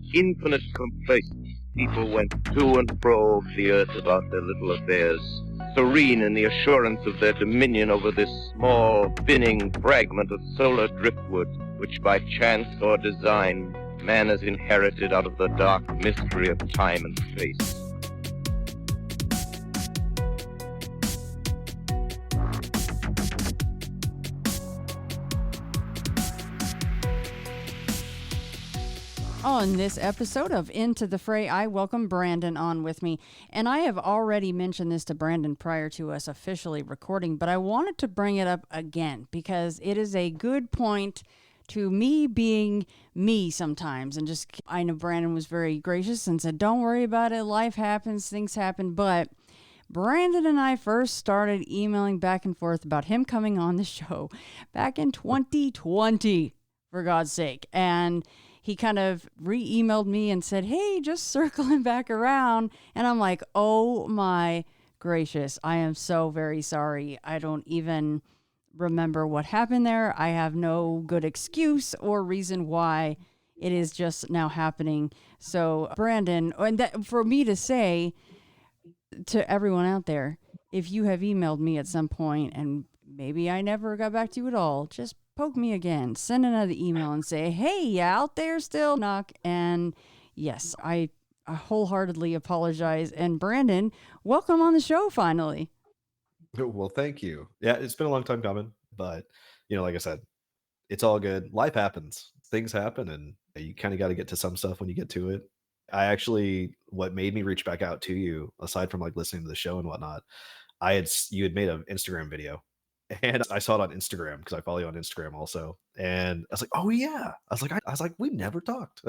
With infinite complaisance, people went to and fro over the earth about their little affairs, serene in the assurance of their dominion over this small, spinning fragment of solar driftwood, which by chance or design man has inherited out of the dark mystery of time and space. On this episode of Into the Fray, I welcome Brandon on with me. And I have already mentioned this to Brandon prior to us officially recording, but I wanted to bring it up again because it is a good point to me being me sometimes. And just, I know Brandon was very gracious and said, don't worry about it. Life happens, things happen. But Brandon and I first started emailing back and forth about him coming on the show back in 2020, for God's sake. And he kind of re-emailed me and said, hey, just circling back around. And I'm like, oh my gracious, I am so very sorry. I don't even remember what happened there. I have no good excuse or reason why it is just now happening. So Brandon, and that, for me to say to everyone out there, if you have emailed me at some point and maybe I never got back to you at all, just poke me again, send another email and say, hey, you out there still? Knock. And yes, I wholeheartedly apologize. And Brandon, welcome on the show finally. Well, thank you. Yeah, it's been a long time coming, but like I said, it's all good. Life happens. Things happen, and you kind of got to get to some stuff when you get to it. What made me reach back out to you, aside from like listening to the show and whatnot, you had made an Instagram video. And I saw it on Instagram because I follow you on Instagram also. And I was like, oh yeah. I was like, we never talked.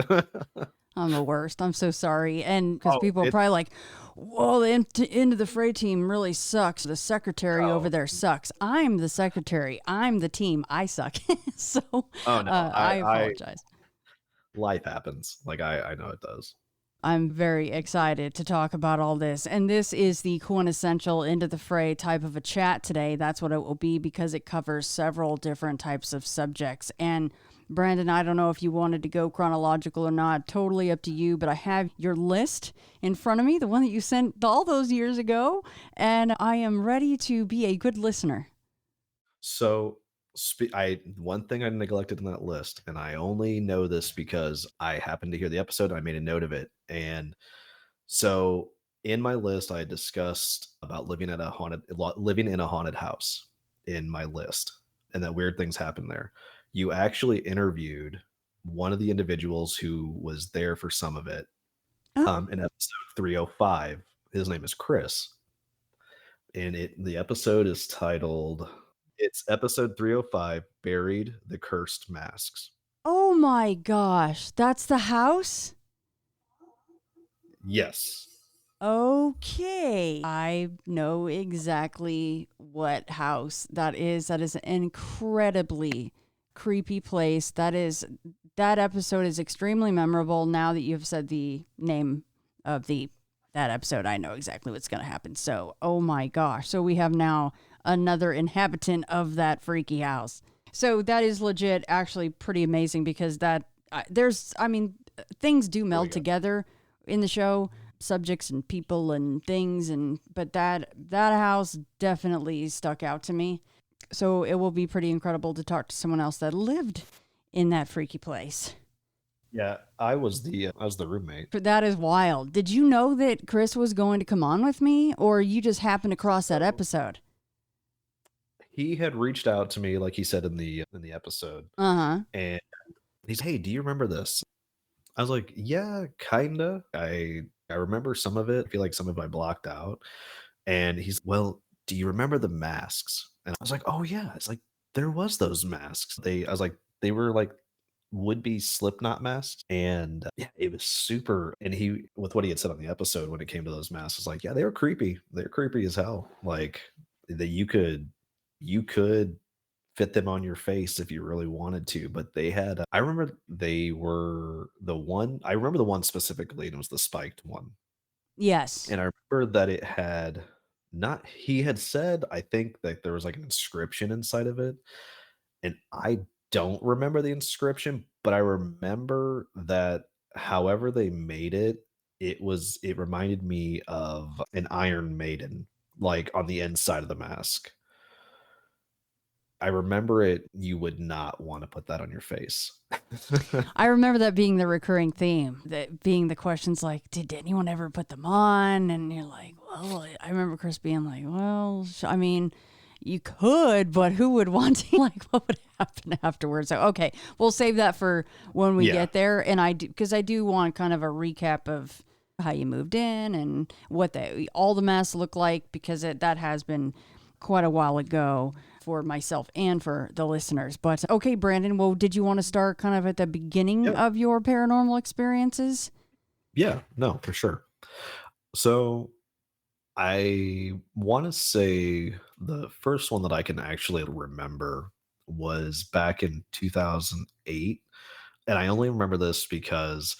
I'm the worst. I'm so sorry. And because people are probably like, whoa, the Into the Fray team really sucks. The secretary over there sucks. I'm the secretary. I'm the team. I suck. So I apologize. Life happens. Like I know it does. I'm very excited to talk about all this. And this is the quintessential Into the Fray type of a chat today. That's what it will be because it covers several different types of subjects. And Brandon, I don't know if you wanted to go chronological or not. Totally up to you. But I have your list in front of me, the one that you sent all those years ago. And I am ready to be a good listener. So one thing I neglected in that list, and I only know this because I happened to hear the episode and I made a note of it. And so in my list, I discussed about living in a haunted house in my list, and that weird things happen there. You actually interviewed one of the individuals who was there for some of it. In episode 305. His name is Chris, and the episode is titled. It's episode 305, Buried the Cursed Masks. Oh my gosh, that's the house? Yes. Okay. I know exactly what house that is. That is an incredibly creepy place. That episode is extremely memorable. Now that you've said the name of that episode, I know exactly what's going to happen. So, oh my gosh. So we have now another inhabitant of that freaky house. So that is legit actually pretty amazing because things do meld together in the show, subjects and people and things, but that house definitely stuck out to me. So it will be pretty incredible to talk to someone else that lived in that freaky place. Yeah, I was the roommate. That is wild. Did you know that Chris was going to come on with me, or you just happened across that episode? He had reached out to me, like he said in the episode. And he's, hey, do you remember this? I was like, yeah, kinda. I remember some of it. I feel like some of it I blocked out. And he's, well, do you remember the masks? And I was like, oh yeah. It's like there was those masks. I was like, they were like would-be Slipknot masks. And yeah, it was super. And he, with what he had said on the episode when it came to those masks, was like, yeah, they were creepy. They're creepy as hell. Like that you could fit them on your face if you really wanted to, but they had I remember they were the one specifically, and it was the spiked one. yes. And I remember that it had he had said, I think that there was like an inscription inside of it, and I don't remember the inscription, but I remember that however they made it, it reminded me of an Iron Maiden, like, on the inside of the mask. I remember it you would not wanna put that on your face. I remember that being the recurring theme, that being the questions like, did anyone ever put them on? And you're like, well, I remember Chris being like, well, I mean, you could, but who would want to? Like, what would happen afterwards? So, okay, we'll save that for when we Yeah. get there. And because I do want kind of a recap of how you moved in and what all the masks look like, because that has been quite a while ago for myself and for the listeners. But okay, Brandon, well, did you want to start kind of at the beginning Yeah. of your paranormal experiences? Yeah, no, for sure. So, I wanna say the first one that I can actually remember was back in 2008, and I only remember this because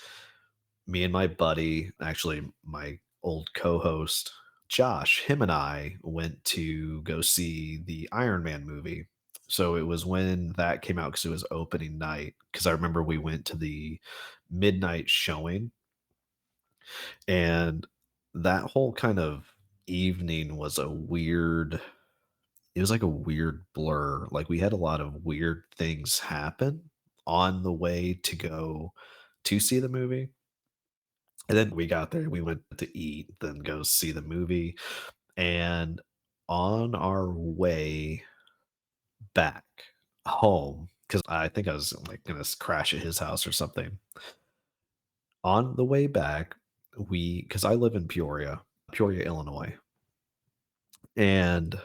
me and my buddy, actually my old co-host, Josh, him and I went to go see the Iron Man movie. So it was when that came out because it was opening night. Because I remember we went to the midnight showing, and that whole kind of evening was it was like a weird blur. Like we had a lot of weird things happen on the way to go to see the movie. And then we got there, we went to eat, then go see the movie, and on our way back home, because I think I was, like, gonna crash at his house or something. On the way back, because I live in Peoria, Illinois, and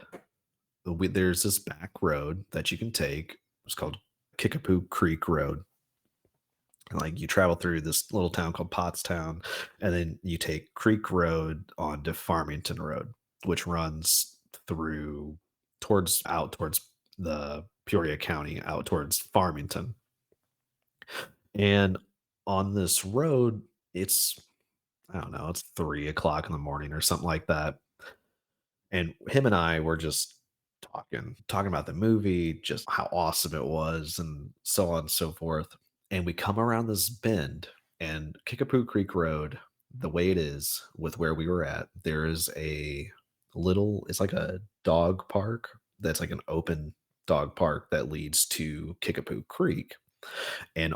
there's this back road that you can take. It's called Kickapoo Creek Road. Like, you travel through this little town called Pottstown, and then you take Creek Road onto Farmington Road, which runs through towards the Peoria County, out towards Farmington. And on this road, it's I don't know, it's 3 o'clock in the morning or something like that. And him and I were just talking about the movie, just how awesome it was, and so on and so forth. And we come around this bend, and Kickapoo Creek Road, the way it is with where we were at, there is it's like a dog park that's like an open dog park that leads to Kickapoo Creek. And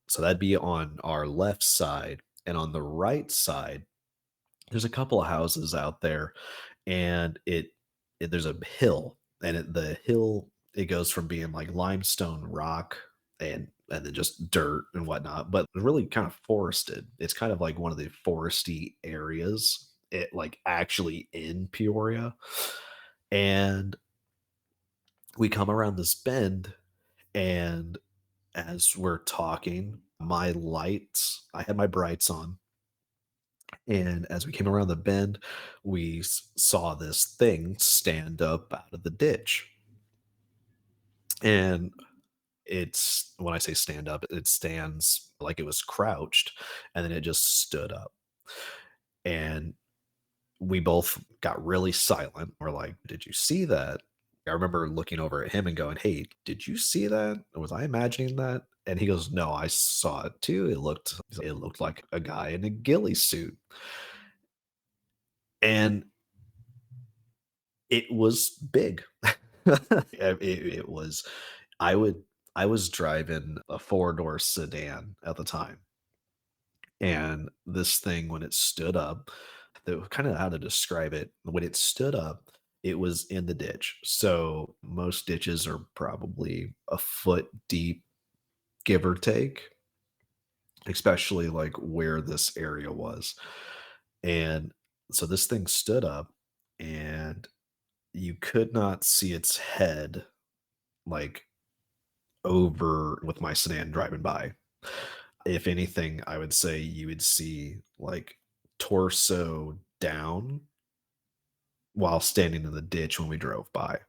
so that'd be on our left side. And on the right side, there's a couple of houses out there, and there's a hill, and the hill, it goes from being like limestone rock and then just dirt and whatnot, but really kind of forested. It's kind of like one of the foresty areas, it like actually in Peoria. And we come around this bend, and as we're talking, I had my brights on. And as we came around the bend, we saw this thing stand up out of the ditch. And when I say stand up, it stands like it was crouched, and then it just stood up. And we both got really silent. We're like, "Did you see that?" I remember looking over at him and going, "Hey, did you see that? Was I imagining that?" And he goes, "No, I saw it too. It looked like a guy in a ghillie suit." And it was big. It was I would I was driving a four-door sedan at the time, and this thing, when it stood up, the kinda how to describe it, when it stood up, it was in the ditch. So, most ditches are probably a foot deep, give or take, especially, like, where this area was. And so this thing stood up, and you could not see its head, like, over with my sedan driving by. If anything, I would say you would see, like, torso down while standing in the ditch when we drove by.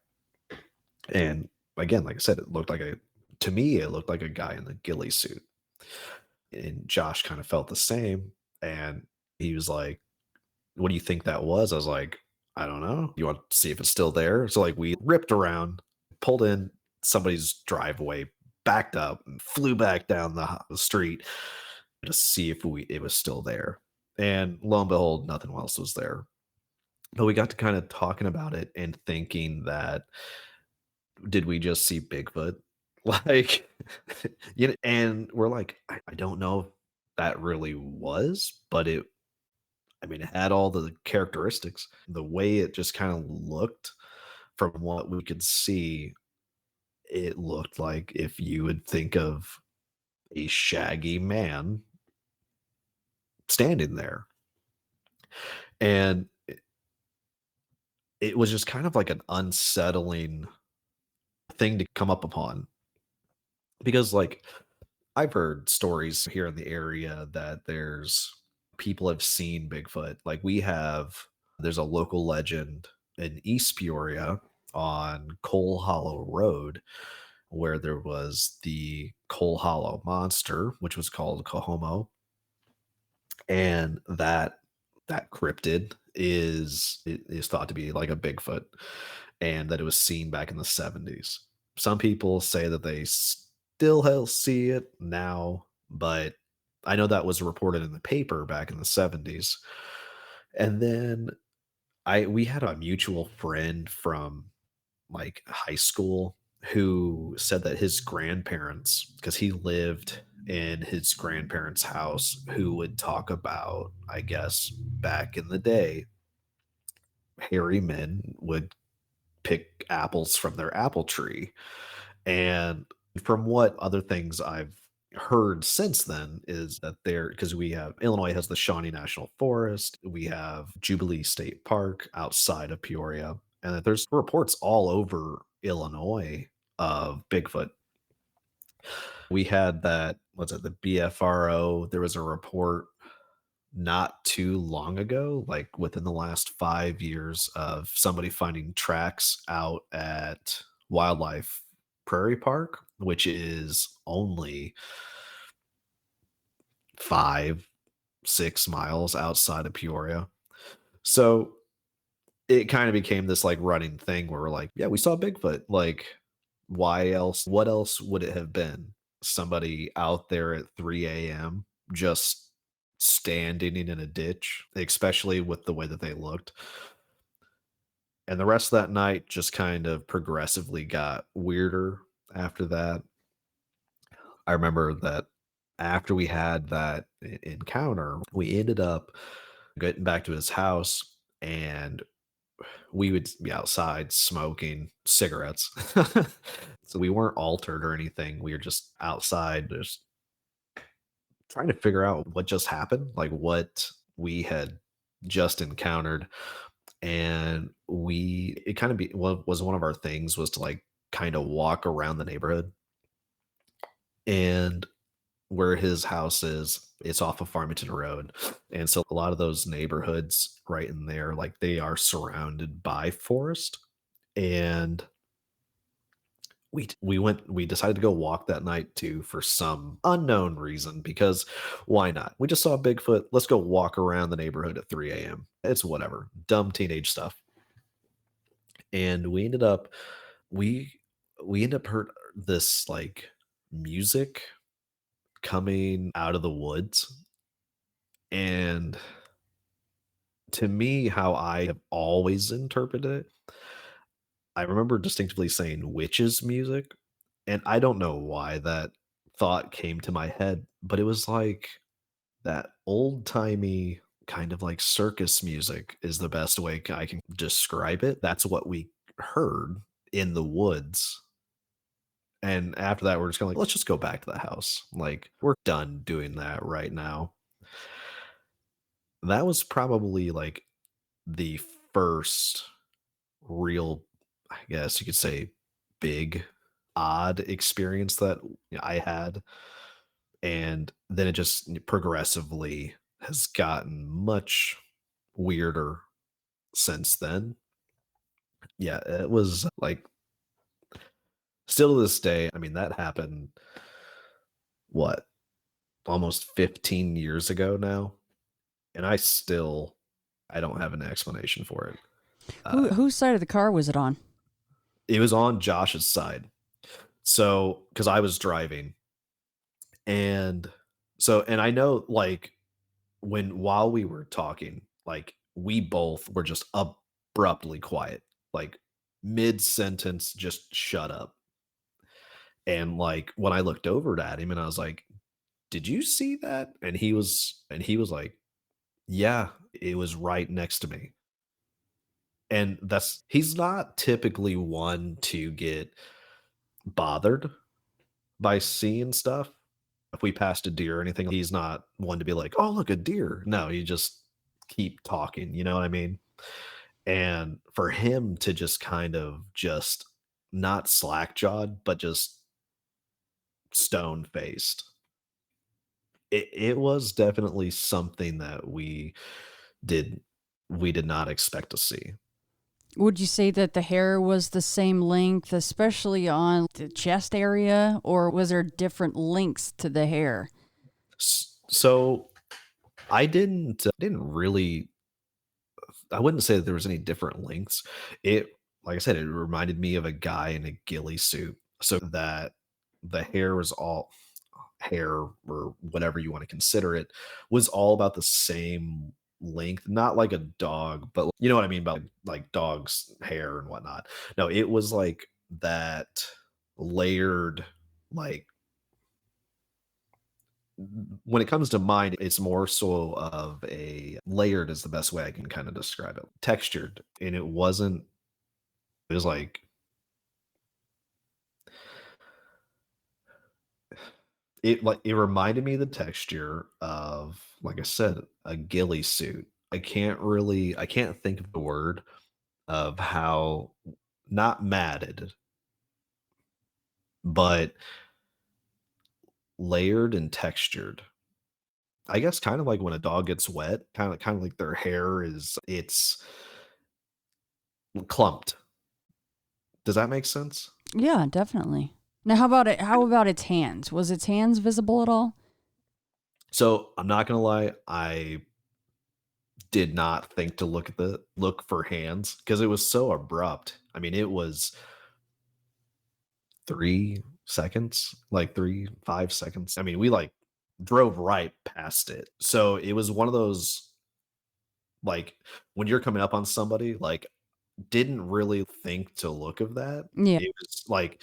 And again, like I said, to me, it looked like a guy in the ghillie suit. And Josh kind of felt the same. And he was like, "What do you think that was?" I was like, "I don't know. You want to see if it's still there?" So, like, we ripped around, pulled in somebody's driveway, backed up, and flew back down the street. to see if it was still there. And lo and behold, nothing else was there. But we got to kind of talking about it and thinking that, did we just see Bigfoot? Like, and we're like, I don't know if that really was, but I mean, it had all the characteristics. The way it just kind of looked from what we could see, it looked like if you would think of a shaggy man standing there. And it was just kind of like an unsettling thing to come up upon because, like, I've heard stories here in the area that people have seen Bigfoot. Like, there's a local legend in East Peoria on Coal Hollow Road where there was the Coal Hollow monster, which was called Cohomo, and that cryptid is thought to be like a Bigfoot, and that it was seen back in the 70s. Some people say that they still see it now, but I know that was reported in the paper back in the 70s. And then we had a mutual friend from like high school who said that his grandparents, because he lived in his grandparents' house, who would talk about, I guess, back in the day, hairy men would pick apples from their apple tree. And from what other things I've heard since then is that because we have Illinois has the Shawnee National Forest, we have Jubilee State Park outside of Peoria, and that there's reports all over Illinois of Bigfoot. We had that, what's it, the BFRO, there was a report not too long ago, like within the last 5 years, of somebody finding tracks out at Wildlife Prairie Park, which is only 5-6 miles outside of Peoria. So it kind of became this like running thing where we're like, yeah, we saw Bigfoot. Like, why else? What else would it have been? Somebody out there at 3 a.m. just standing in a ditch, especially with the way that they looked. And the rest of that night just kind of progressively got weirder after that. I remember that after we had that encounter, we ended up getting back to his house, and we would be outside smoking cigarettes. So we weren't altered or anything. We were just outside, just trying to figure out what just happened, like what we had just encountered. And it kind of was one of our things was to like kind of walk around the neighborhood. And where his house is, it's off of Farmington Road. And so a lot of those neighborhoods right in there, like they are surrounded by forest. And we decided to go walk that night too for some unknown reason, because why not? We just saw Bigfoot. Let's go walk around the neighborhood at 3 a.m. It's whatever. Dumb teenage stuff. And we we end up heard this like music coming out of the woods. And to me, how I have always interpreted it, I remember distinctively saying witches music. And I don't know why that thought came to my head, but it was like that old timey kind of like circus music is the best way I can describe it. That's what we heard in the woods. And after that, we're just kind of like, let's just go back to the house. Like, we're done doing that right now. That was probably like the first real, I guess you could say, big, odd experience that I had. And then it just progressively has gotten much weirder since then. Yeah, it was like, still to this day, I mean, that happened, what, almost 15 years ago now? And I don't have an explanation for it. Whose side of the car was it on? It was on Josh's side. So, because I was driving, and So, and I know, like, while we were talking, like, we both were just abruptly quiet, like, mid-sentence, just shut up. And, like, when I looked over at him and I was like, "Did you see that?" And he was like, "Yeah, it was right next to me." And he's not typically one to get bothered by seeing stuff. If we passed a deer or anything, he's not one to be like, "Oh, look, a deer." No, he just keep talking, you know what I mean? And for him to just kind of just not slack-jawed, but just stone-faced, it was definitely something that did we did not expect to see. Would you say that the hair was the same length, especially on the chest area, or was there different lengths to the hair? So I didn't really, I wouldn't say that there was any different lengths. It Like I said, it reminded me of a guy in a ghillie suit. So that the hair was all hair, or whatever you want to consider it, was all about the same length, not like a dog, but you know what I mean about like dogs' hair and whatnot. No, it was like that layered, like, when it comes to mine, it's more so of a layered is the best way I can kind of describe it. Textured. And it was like, it reminded me of the texture of, like I said, a ghillie suit. I can't think of the word of how, not matted, but layered and textured. I guess kind of like when a dog gets wet, kind of like their hair it's clumped. Does that make sense? Yeah, definitely. Now, how about it? How about its hands? Was its hands visible at all? So I'm not gonna lie, I did not think to look for hands because it was so abrupt. I mean, it was 3 seconds, like 5 seconds. I mean, we like drove right past it. So it was one of those, like, when you're coming up on somebody, like, didn't really think to look of that. Yeah. It was like,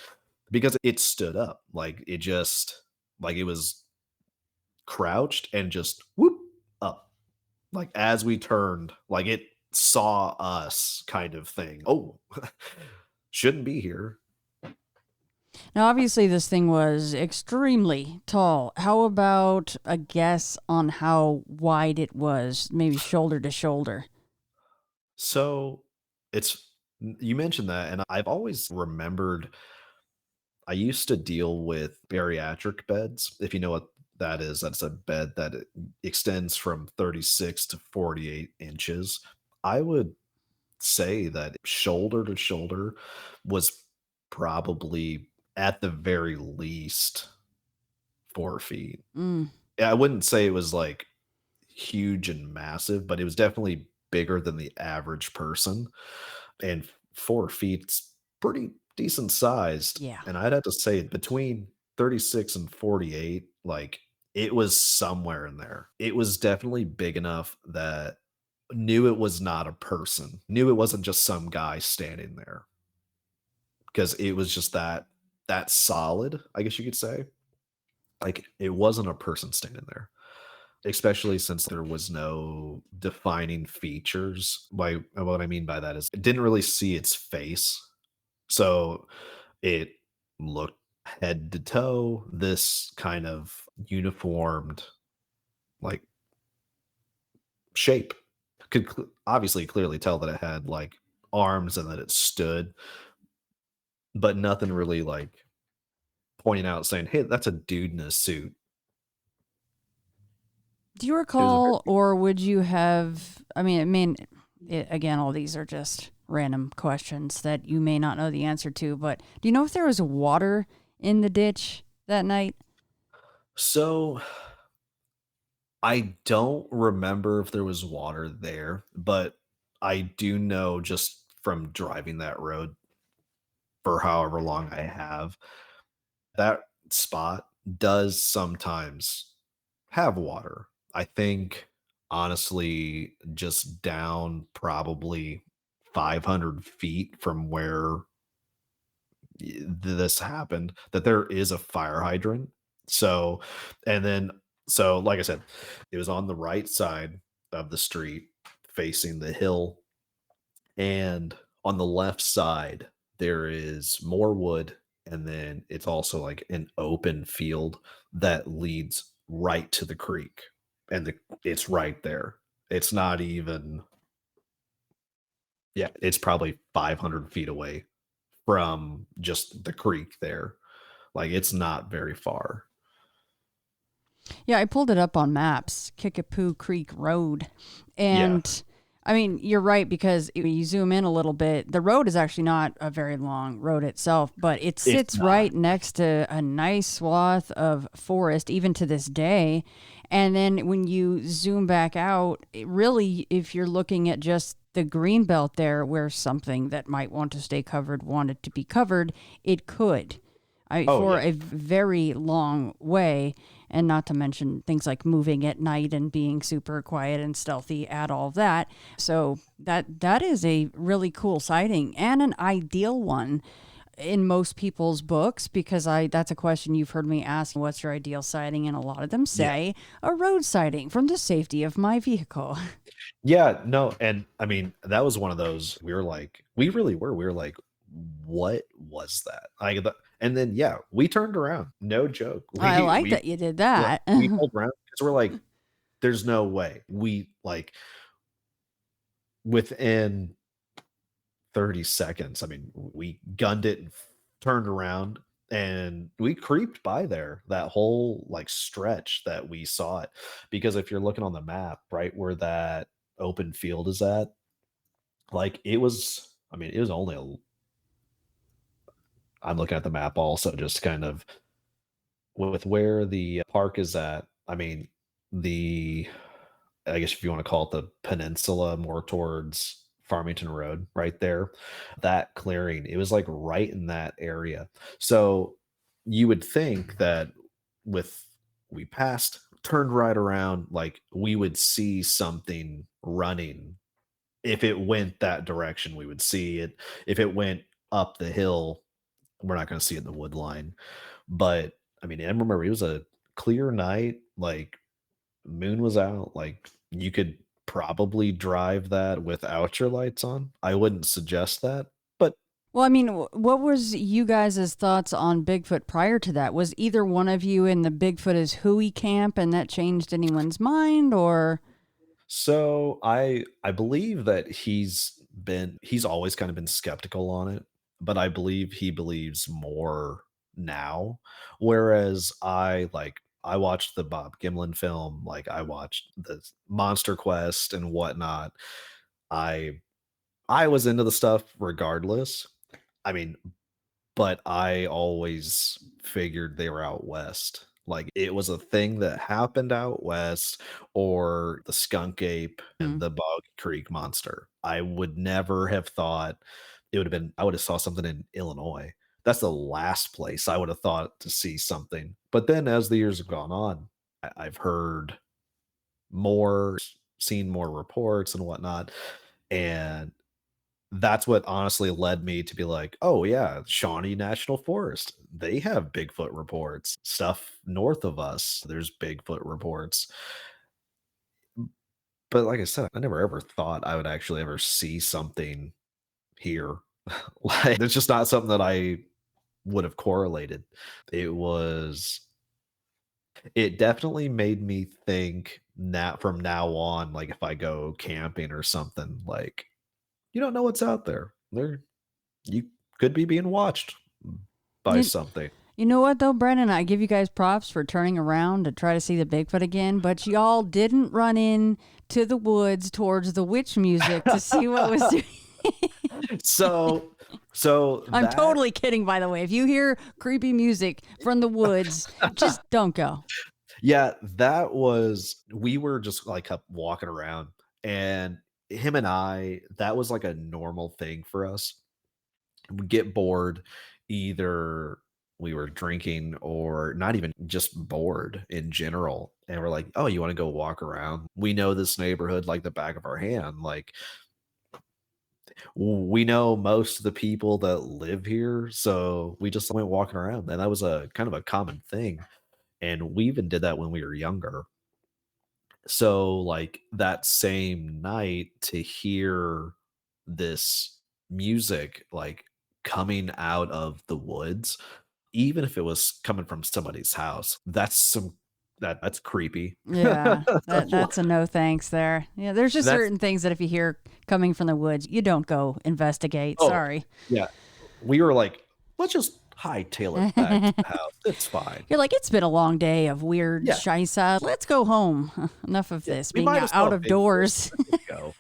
because it stood up, like it just, like it was crouched and just whoop up. Like, as we turned, like, it saw us kind of thing. "Oh, shouldn't be here." Now, obviously, this thing was extremely tall. How about a guess on how wide it was? Maybe shoulder to shoulder. So, it's you mentioned that, and I've always remembered I used to deal with bariatric beds, if you know what that is. That's a bed that extends from 36 to 48 inches. I would say that shoulder to shoulder was probably, at the very least, 4 feet. Mm, Yeah, I wouldn't say it was, like, huge and massive, but it was definitely bigger than the average person, and 4 feet's pretty decent sized, yeah. and I'd have to say between 36 and 48, like, it was somewhere in there. It was definitely big enough that knew it was not a person, knew it wasn't just some guy standing there, because it was just that solid, I guess you could say. Like, it wasn't a person standing there, especially since there was no defining features. By what I mean by that is, it didn't really see its face, so it looked head to toe this kind of uniformed, like, shape. Could obviously clearly tell that it had like arms and that it stood, but nothing really like pointing out saying, "Hey, that's a dude in a suit." Do you It was recall, or would you have? Again, all these are just random questions that you may not know the answer to, but do you know if there was water in the ditch that night? so I don't remember if there was water there, but I do know just from driving that road for however long I have, that spot does sometimes. have water. I think honestly, just down probably 500 feet from where this happened, that there is a fire hydrant. So, and then, so like I said, it was on the right side of the street facing the hill. And on the left side, there is more wood. And then it's also like an open field that leads right to the creek. And it's right there. It's not even, yeah, it's probably 500 feet away from just the creek there. Like, it's not very far. Yeah, I pulled it up on maps, Kickapoo Creek Road. Yeah. And I mean, you're right because when you zoom in a little bit, the road is actually not a very long road itself, but it It's sits not. right next to a nice swath of forest, even to this day. And then when you zoom back out, really, if you're looking at just the green belt there, where something that might want to stay covered wanted to be covered, it could. Oh, For yeah. a very long way, and not to mention things like moving at night and being super quiet and stealthy, add all of that. So that is a really cool sighting and an ideal one in most people's books, because I that's a question you've heard me ask, what's your ideal sighting, and a lot of them Yeah. say a road sighting from the safety of my vehicle. Yeah, no, and I mean, that was one of those we were like we really were. We were like, "What was that?" Like, and then, yeah, we turned around. No joke. I We like we that you did yeah, that. we pulled around because we're like, "There's no way." We, like, within 30 seconds, I mean, we gunned it and turned around, and we creeped by there that whole, like, stretch that we saw it. Because if you're looking on the map, right where that open field is at, like, it was, I mean, it was only a, I'm looking at the map also, just kind of with where the park is at. I mean, the, I guess if you want to call it the peninsula more towards Farmington Road, right there, that clearing, it was like right in that area. So you would think that with, we passed, turned right around, like we would see something running. If it went that direction, we would see it. If it went up the hill, we're not going to see it in the wood line. But I mean, I remember it was a clear night, like moon was out, like you could probably drive that without your lights on. I wouldn't suggest that, but Well, I mean, what was you guys' thoughts on Bigfoot prior to that? Was either one of you in the Bigfoot is hooey camp and that changed anyone's mind, or? so I believe that he's always kind of been skeptical on it, but I believe he believes more now. Whereas I watched the Bob Gimlin film, like I watched the Monster Quest and whatnot. I I was into the stuff regardless. I mean, but I always figured they were out west. Like it was a thing that happened out west, or the skunk ape and Hmm. the Bog Creek monster. I would never have thought it would have been, I would have saw something in Illinois. That's the last place I would have thought to see something. But then as the years have gone on, I've heard more, seen more reports and whatnot. And that's what honestly led me to be like, "Oh, yeah, Shawnee National Forest, they have Bigfoot reports. Stuff north of us, there's Bigfoot reports." But like I said, I never ever thought I would actually ever see something here. Like, it's just not something that I would have correlated. It was, it definitely made me think, now from now on, like, if I go camping or something, like, you don't know what's out there. You could be being watched by You, something. you know what though, Brennan? I give you guys props for turning around to try to see the Bigfoot again, but y'all didn't run in to the woods towards the witch music to see what was. So so I'm that totally kidding, by the way. If you hear creepy music from the woods, just don't go. yeah, that was, we were just like up walking around, and him and I, that was like a normal thing for us. We get bored, either we were drinking or not even just bored in general. And we're like, oh, you want to go walk around? We know this neighborhood like the back of our hand. Like, we know most of the people that live here. So we just went walking around. And that was a kind of a common thing. And we even did that when we were younger. So, like, that same night to hear this music, like, coming out of the woods, even if it was coming from somebody's house, that's creepy. Yeah, that's a no thanks there. Yeah, there's just That's certain things that if you hear coming from the woods, you don't go investigate. oh, Sorry. yeah. We were like, "Let's just hightail it back to the house. It's fine." You're like, it's been a long day of weird Yeah, shisa. Let's go home. Enough of yeah. this We being might have saw out a of Bigfoot. doors. Let's just go.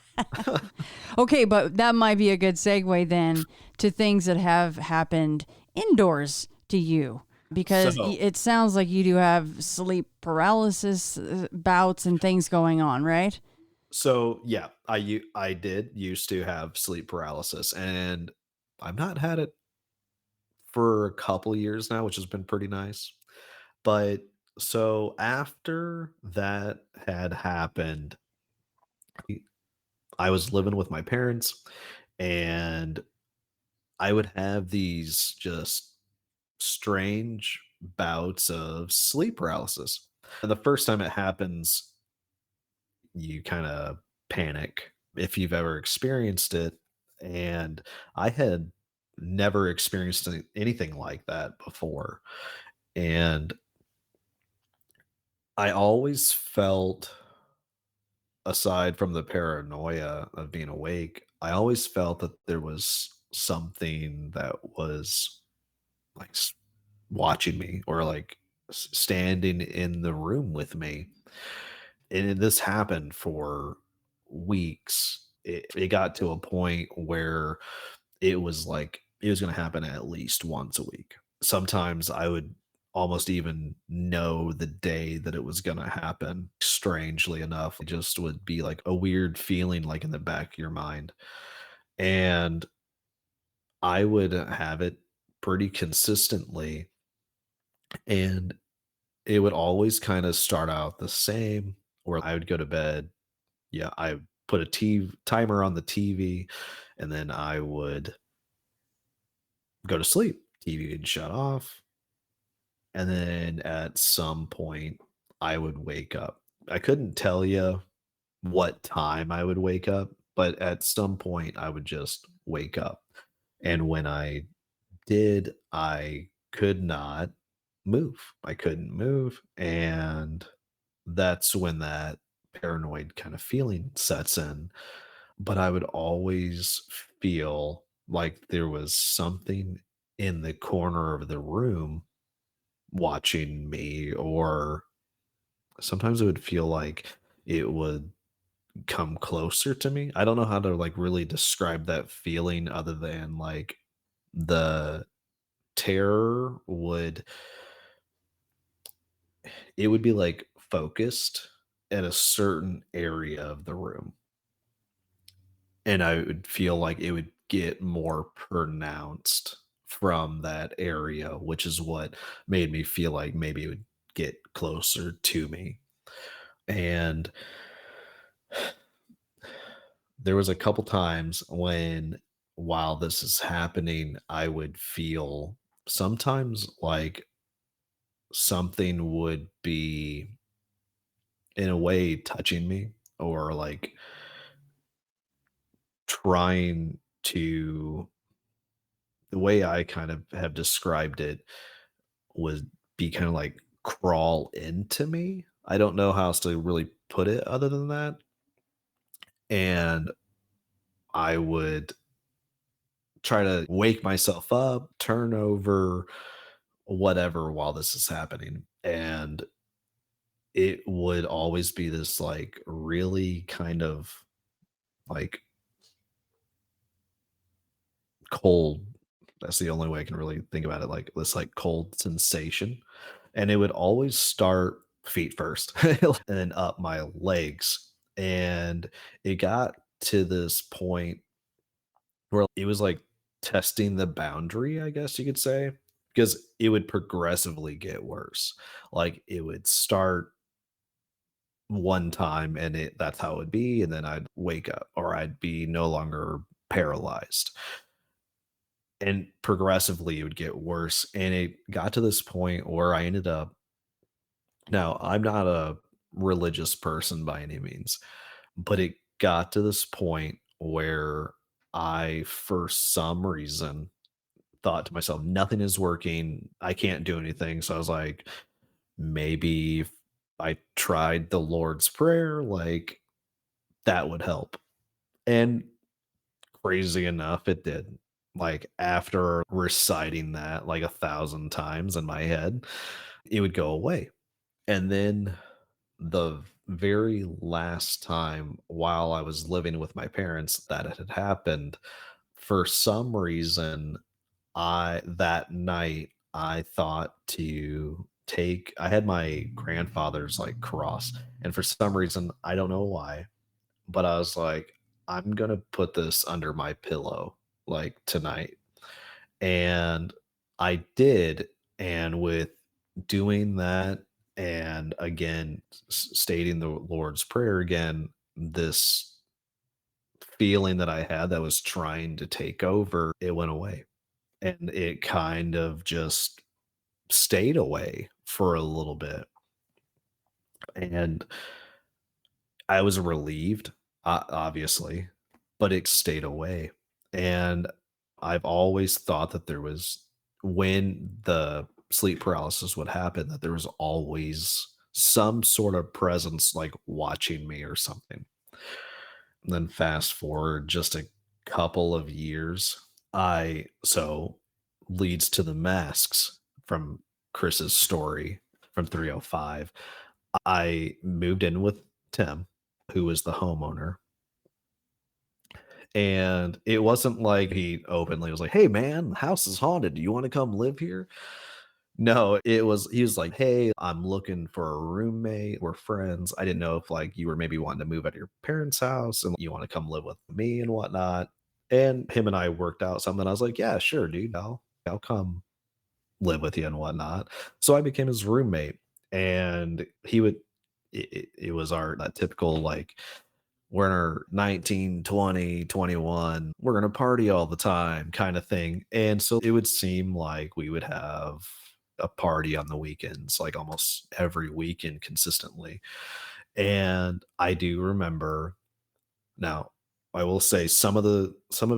Okay, but that might be a good segue then to things that have happened indoors to you. Because So it sounds like you do have sleep paralysis bouts and things going on, right? yeah, I did used to have sleep paralysis, and I've not had it for a couple years now, which has been pretty nice. But so after that had happened, I was living with my parents and I would have these just strange bouts of sleep paralysis. And the first time it happens, you kind of panic if you've ever experienced it. And I had never experienced anything like that before. And I always felt, aside from the paranoia of being awake, I always felt that there was something that was like watching me or like standing in the room with me. And this happened for weeks. It got to a point where it was like it was going to happen at least once a week. Sometimes I would almost even know the day that it was going to happen. Strangely enough, it just would be like a weird feeling like in the back of your mind. And I would have it pretty consistently and it would always kind of start out the same where I would go to bed. Yeah, I would put a timer on the TV and then I would go to sleep. TV would shut off. And then at some point, I would wake up. I couldn't tell you what time I would wake up, but at some point, I would just wake up. And when I did, I could not move. I couldn't move. And that's when that paranoid kind of feeling sets in. But I would always feel like there was something in the corner of the room watching me, or sometimes it would feel like it would come closer to me. I don't know how to like really describe that feeling other than like the terror would it would be like focused at a certain area of the room. And I would feel like it would get more pronounced from that area, which is what made me feel like maybe it would get closer to me. And there was a couple times when while this is happening, I would feel sometimes like something would be in a way touching me or like trying to the way I kind of have described it would be kind of like crawl into me. I don't know how else to really put it other than that. And I would try to wake myself up, turn over, whatever while this is happening. And it would always be this like really kind of like cold. That's the only way I can really think about it. Like this like cold sensation. And it would always start feet first and then up my legs. And it got to this point where it was like testing the boundary, I guess you could say. because it would progressively get worse. Like, it would start one time and that's how it would be, and then I'd wake up or I'd be no longer paralyzed. And progressively it would get worse. And it got to this point where I ended up now I'm not a religious person by any means, but it got to this point where I, for some reason, thought to myself, nothing is working. I can't do anything. So I was like, maybe if I tried the Lord's Prayer, like that would help. And crazy enough, it did. Like after reciting that like 1,000 times in my head, it would go away. And then the very last time while I was living with my parents that it had happened, for some reason, I that night I thought to take I had my grandfather's like cross, and for some reason, I don't know why, but I was like, I'm gonna put this under my pillow like tonight. And I did. And with doing that, and again, stating the Lord's Prayer again, this feeling that I had that was trying to take over, it went away. And it kind of just stayed away for a little bit. And I was relieved, obviously, but it stayed away. And I've always thought that there was, when the sleep paralysis would happen, that there was always some sort of presence like watching me or something. And then fast forward just a couple of years, leads to the masks from Chris's story from 305. I moved in with Tim, who was the homeowner, and it wasn't like he openly was like, "Hey, man, the house is haunted. Do you want to come live here?" No, it was he was like, "Hey, I'm looking for a roommate. We're friends. I didn't know if like you were maybe wanting to move out of your parents' house and you want to come live with me and whatnot." And him and I worked out something. I was like, "Yeah, sure, dude. I'll come live with you and whatnot." So I became his roommate, and he would it was our that typical like we're in our 19, 20, 21, we're gonna party all the time kind of thing. And so it would seem like we would have a party on the weekends, like almost every weekend consistently. And I do remember now, I will say some of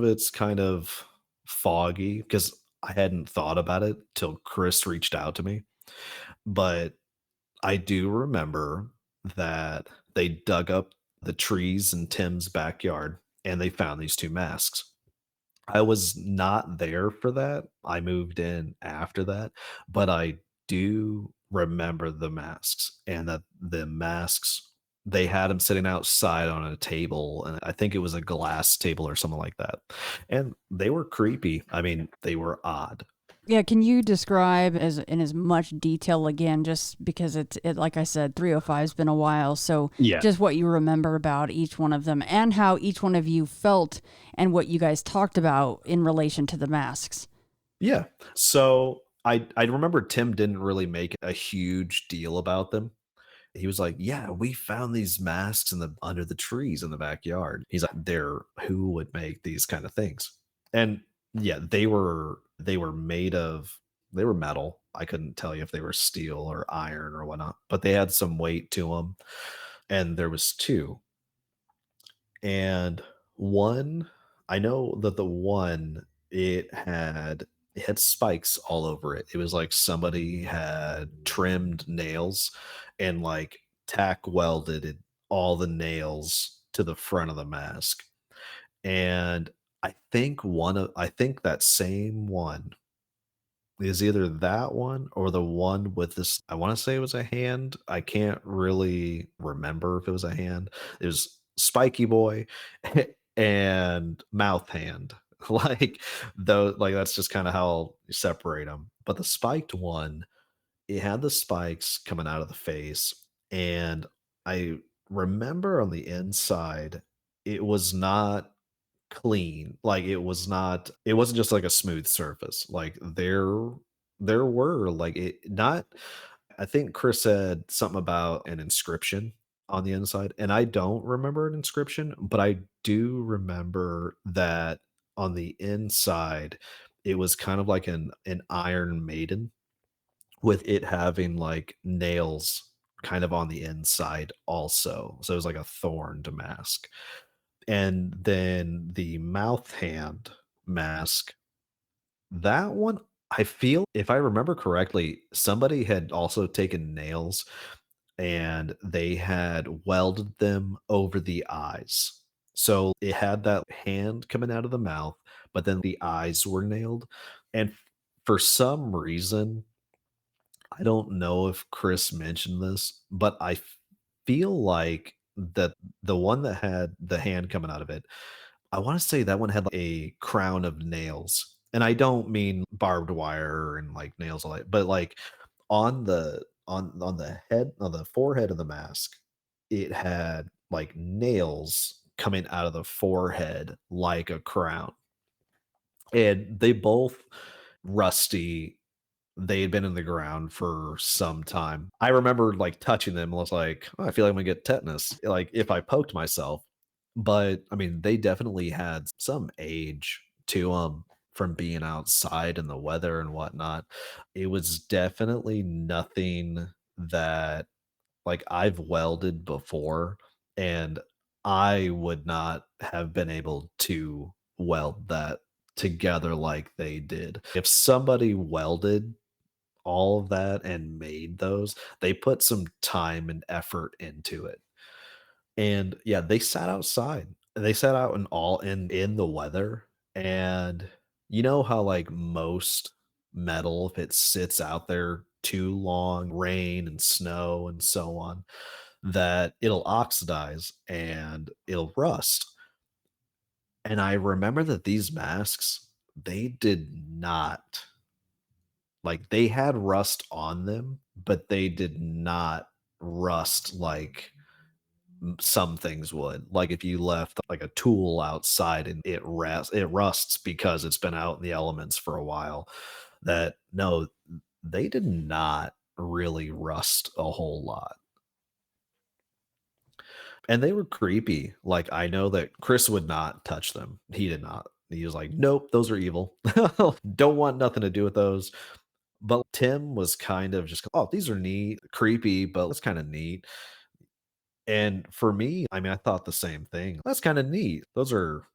it's kind of foggy because I hadn't thought about it till Chris reached out to me. But I do remember that they dug up the trees in Tim's backyard and they found these 2 masks. I was not there for that. I moved in after that, but I do remember the masks, and that the masks they had them sitting outside on a table, and I think it was a glass table or something like that. And they were creepy. I mean, they were odd. Yeah, can you describe as in as much detail again, just because it like I said, 305's been a while, so Yeah. just what you remember about each one of them and how each one of you felt and what you guys talked about in relation to the masks. Yeah. So I remember Tim didn't really make a huge deal about them. He was like, "Yeah, we found these masks in the under the trees in the backyard." He's like, "They're who would make these kind of things?" And yeah, they were made of they were metal. I couldn't tell you if they were steel or iron or whatnot, but they had some weight to them. And there was two. And one, I know that the one it had spikes all over it. It was like somebody had trimmed nails and like tack welded all the nails to the front of the mask. And I think that same one is either that one or the one with this I wanna say it was a hand. I can't really remember if it was a hand. It was Spiky Boy and Mouth Hand. Like, though like, that's just kinda how you separate them. But the spiked one, it had the spikes coming out of the face, and I remember on the inside, it was not clean. Like, it wasn't just like a smooth surface. Like, there There were, like, it not I think Chris said something about an inscription on the inside, and I don't remember an inscription, but I do remember that on the inside, it was kind of like an Iron Maiden with it having, like, nails kind of on the inside also. So it was like a thorned mask. And then the mouth hand mask, that one, I feel if I remember correctly, somebody had also taken nails and they had welded them over the eyes. So it had that hand coming out of the mouth, but then the eyes were nailed. And for some reason, I don't know if Chris mentioned this, but feel like that the one that had the hand coming out of it, I wanna say that one had like, a crown of nails, and I don't mean barbed wire and, like, nails all that, but, like, on the head on the forehead of the mask, it had, like, nails coming out of the forehead like a crown, and they both rusty. They had been in the ground for some time. I remember, like, touching them and was like, "Oh, I feel like I'm gonna get tetanus," like, if I poked myself. But, I mean, they definitely had some age to them from being outside in the weather and whatnot. It was definitely nothing that, like, I've welded before, and I would not have been able to weld that together like they did. If somebody welded all of that and made those, they put some time and effort into it. And yeah, they sat outside. They sat out in the weather. And you know how like most metal, if it sits out there too long, rain and snow and so on, that it'll oxidize and it'll rust. And I remember that these masks, they did not. Like, they had rust on them, but they did not rust like some things would. Like, if you left, like, a tool outside and it rusts because it's been out in the elements for a while. That no, they did not really rust a whole lot. And they were creepy. Like, I know that Chris would not touch them. He did not. He was like, "Nope, those are evil. Don't want nothing to do with those." But Tim was kind of just, "Oh, these are neat, creepy, but it's kinda neat." And for me, I mean, I thought the same thing. That's kinda neat. Those are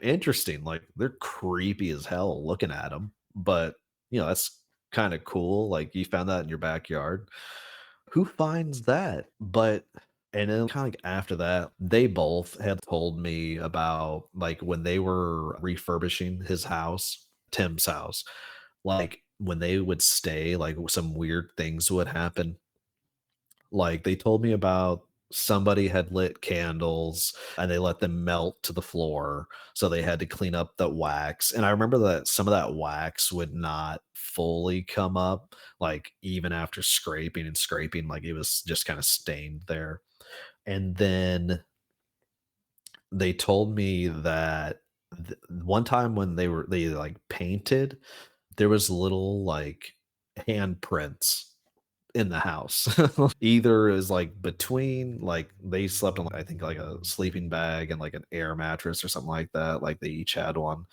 interesting, like, they're creepy as hell looking at them, but, that's kinda cool, like, you found that in your backyard. Who finds that? But and then kinda like after that, they both had told me about, like, when they were refurbishing his house, Tim's house, like, when they would stay, like, some weird things would happen. Like, they told me about somebody had lit candles and they let them melt to the floor, so they had to clean up the wax, and I remember that some of that wax would not fully come up, like, even after scraping and scraping, like, it was just kinda stained there. And then they told me that one time when they, like, painted, there was little, like, handprints in the house. Either is, like, between like, they slept on, I think, like, a sleeping bag and, like, an air mattress or something like that, like, they each had one,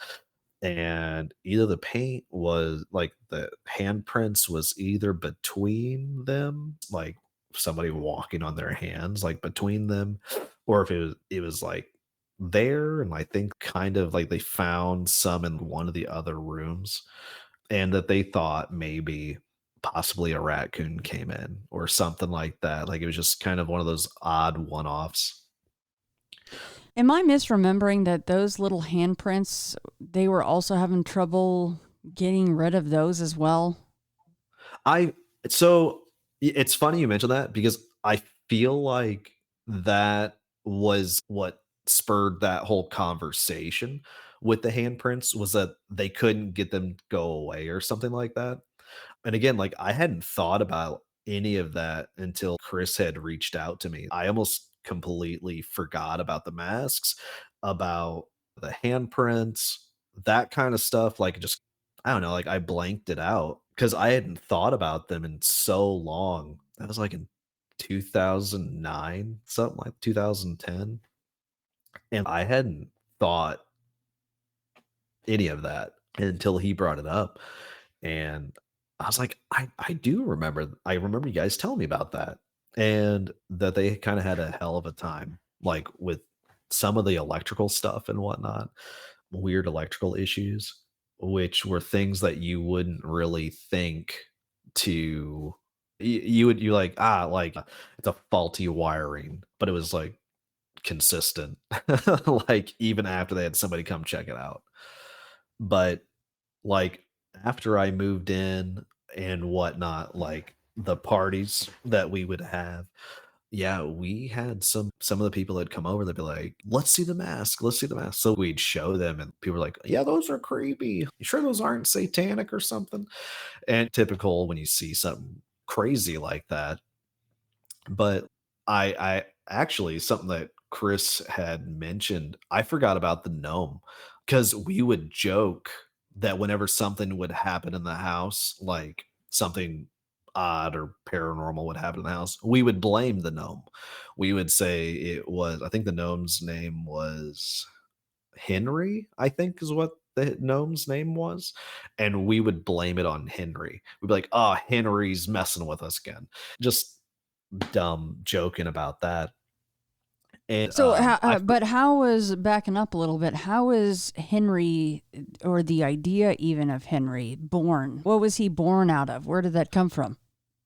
and either the paint was like, the handprints was either between them, like, somebody walking on their hands, like, between them, or if it was, like, there, and I think kind of like they found some in one of the other rooms, and that they thought maybe possibly a raccoon came in or something like that. Like, it was just kind of one of those odd one-offs. Am I misremembering that those little handprints, they were also having trouble getting rid of those as well? I so it's funny you mentioned that because I feel like that was what spurred that whole conversation with the handprints, was that they couldn't get them to go away or something like that. And again, like, I hadn't thought about any of that until Chris had reached out to me. I almost completely forgot about the masks, about the handprints, that kind of stuff. Like, just, I don't know, like, I blanked it out. because I hadn't thought about them in so long. That was like in 2009, something like 2010, and I hadn't thought any of that until he brought it up, and I was like, I do remember I remember you guys telling me about that, and that they kinda had a hell of a time, like, with some of the electrical stuff and whatnot, weird electrical issues, which were things that you wouldn't really think to you would you like, it's a faulty wiring, but it was, like, consistent, like, even after they had somebody come check it out. But, like, after I moved in and whatnot, like, the parties that we would have, yeah, we had some of the people that come over, they'd be like, "Let's see the mask, let's see the mask." So we'd show them and people were like, "Yeah, those are creepy. You sure those aren't satanic or something?" And typical when you see something crazy like that. But I actually something that Chris had mentioned, I forgot about the gnome because we would joke that whenever something would happen in the house, like something odd or paranormal would happen in the house, we would blame the gnome. We would say it was, I think the gnome's name was Henry, I think is what the gnome's name was. And we would blame it on Henry. We'd be like, oh, Henry's messing with us again. Just dumb joking about that. And So, I but how was backing up a little bit? How was Henry, or the idea even of Henry, born? What was he born out of? Where did that come from?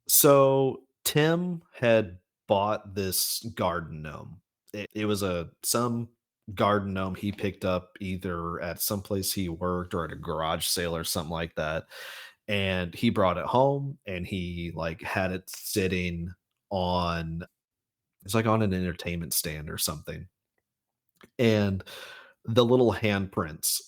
so Tim had bought this garden gnome. It was a some garden gnome he picked up either at some place he worked or at a garage sale or something like that. And he brought it home and he like had it sitting on it's like on an entertainment stand or something. And the little handprints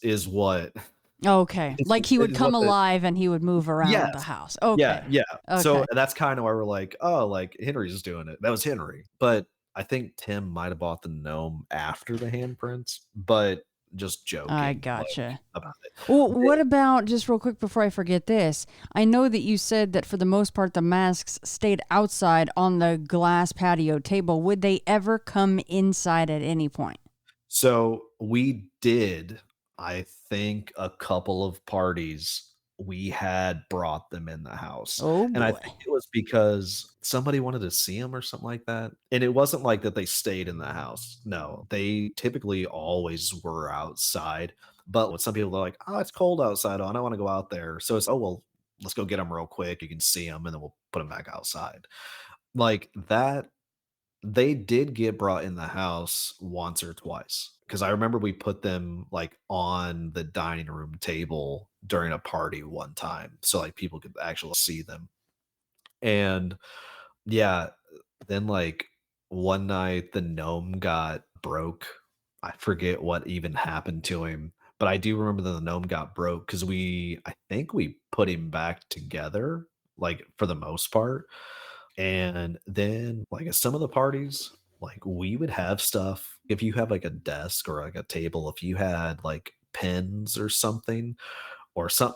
Okay, like he would is come what the alive and he would move around the yes. house. Yeah, Okay, yeah. So okay. that's kinda why we're like, "Oh, like, Henry's doing it." That was Henry. But I think Tim might have bought the gnome after the handprints, but just I joking, like, gotcha. about it. Well, what The about, just real quick before I forget this? I know that you said that for the most part the masks stayed outside on the glass patio table. Would they ever come inside at any point? So we did, I think a couple of parties, we had brought them in the house, Oh and I boy. think it was because somebody wanted to see them or something like that, and it wasn't like that they stayed in the house. No, they typically always were outside, but with some people, they're like, "Oh, it's cold outside. Oh, I don't wanna go out there." So it's, "Oh, well, let's go get them real quick. You can see them, and then we'll put them back outside." Like, that they did get brought in the house once or twice, because I remember we put them, like, on the dining room table during a party one time, so, like, people could actually see them, and, yeah, then, like, one night, the gnome got broke. I forget what even happened to him, but I do remember that the gnome got broke because I think we put him back together, like, for the most part, and then, like, at some of the parties, like, we would have stuff if you have, like, a desk or, like, a table, if you had, like, pens or something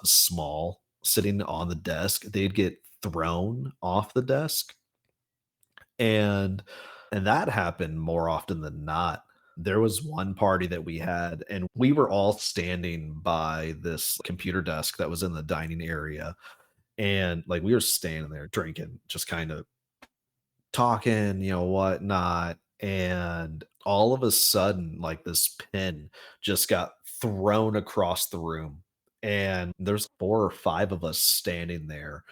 small sitting on the desk, they'd get thrown off the desk, and that happened more often than not. There was one party that we had, and we were all standing by this computer desk that was in the dining area, and, like, we were standing there drinking, just kinda talking, whatnot. And all of a sudden, like this pin just got thrown across the room. And there's four or five of us standing there.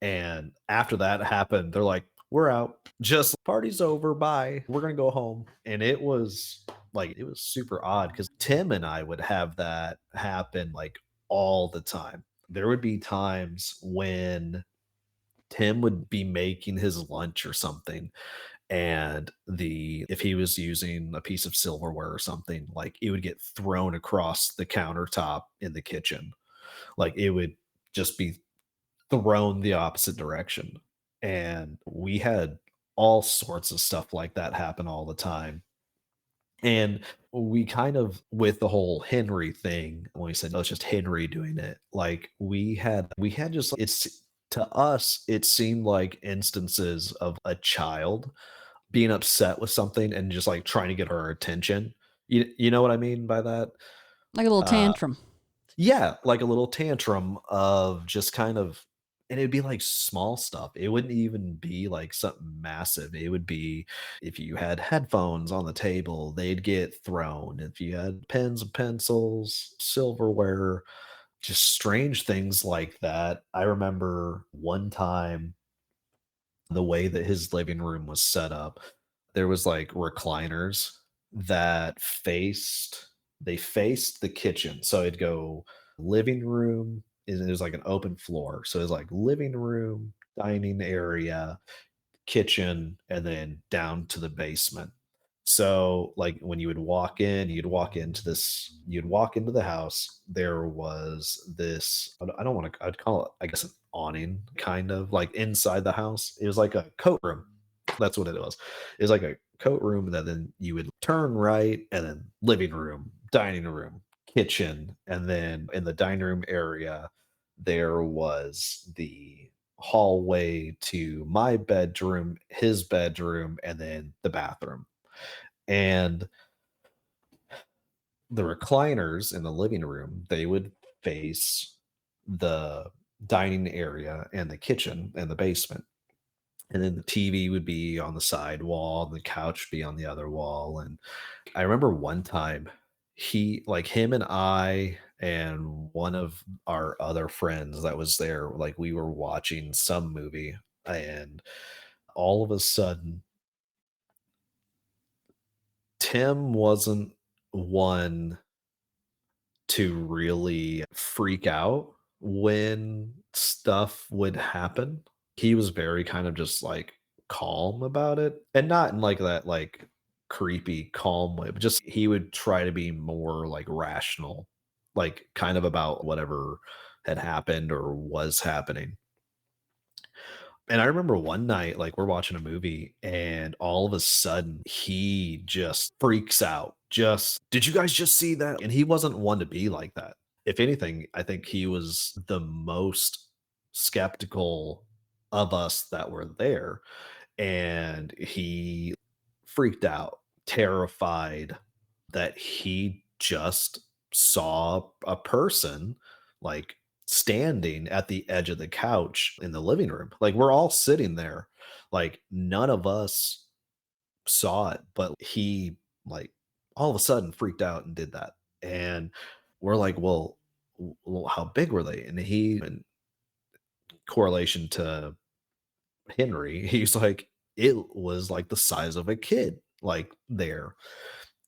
And after that happened, they're like, we're out. Just party's over. Bye. We're going to go home. And it was super odd because Tim and I would have that happen like all the time. There would be times when Tim would be making his lunch or something, and the if he was using a piece of silverware or something, like, it would get thrown across the countertop in the kitchen. Like, it would just be thrown the opposite direction, and we had all sorts of stuff like that happen all the time, And we kind of, with the whole Henry thing, when we said, "Oh, it's just Henry doing it," like, we had just it's to us, it seemed like instances of a child being upset with something and just, like, trying to get our attention. You know what I mean by that? Like a little Uh tantrum. yeah, like a little tantrum of just kind of, and it'd be like small stuff. It wouldn't even be like something massive. It would be if you had headphones on the table, they'd get thrown. If you had pens and pencils, silverware, just strange things like that. I remember one time the way that his living room was set up, there was like recliners that faced the kitchen. So it'd go living room, and it was like an open floor. So it was like living room, dining area, kitchen, and then down to the basement. So, like, when you would walk in, you'd walk into the house. There was this, I don't want to, I'd call it, I guess, an awning, kind of like inside the house. It was like a coat room. That's what it was. It was like a coat room that then you would turn right, and then living room, dining room, kitchen. And then in the dining room area, there was the hallway to my bedroom, his bedroom, and then the bathroom. And the recliners in the living room, they would face the dining area and the kitchen and the basement. And then the TV would be on the side wall, and the couch would be on the other wall. And I remember one time him and I and one of our other friends that was there, like, we were watching some movie, and all of a sudden, Tim wasn't one to really freak out when stuff would happen. He was very kind of just like calm about it, and not in like that like creepy calm way, but just he would try to be more like rational, like kind of about whatever had happened or was happening. And I remember one night, like, we're watching a movie, and all of a sudden, he just freaks out. Just, "Did you guys just see that?" And he wasn't one to be like that. If anything, I think he was the most skeptical of us that were there, and he freaked out, terrified that he just saw a person, like, standing at the edge of the couch in the living room. Like, we're all sitting there, like, none of us saw it, but he, like, all of a sudden freaked out and did that. And we're like, "Well, how big were they?" And he, in correlation to Henry, he's like, "It was like the size of a kid, like, there."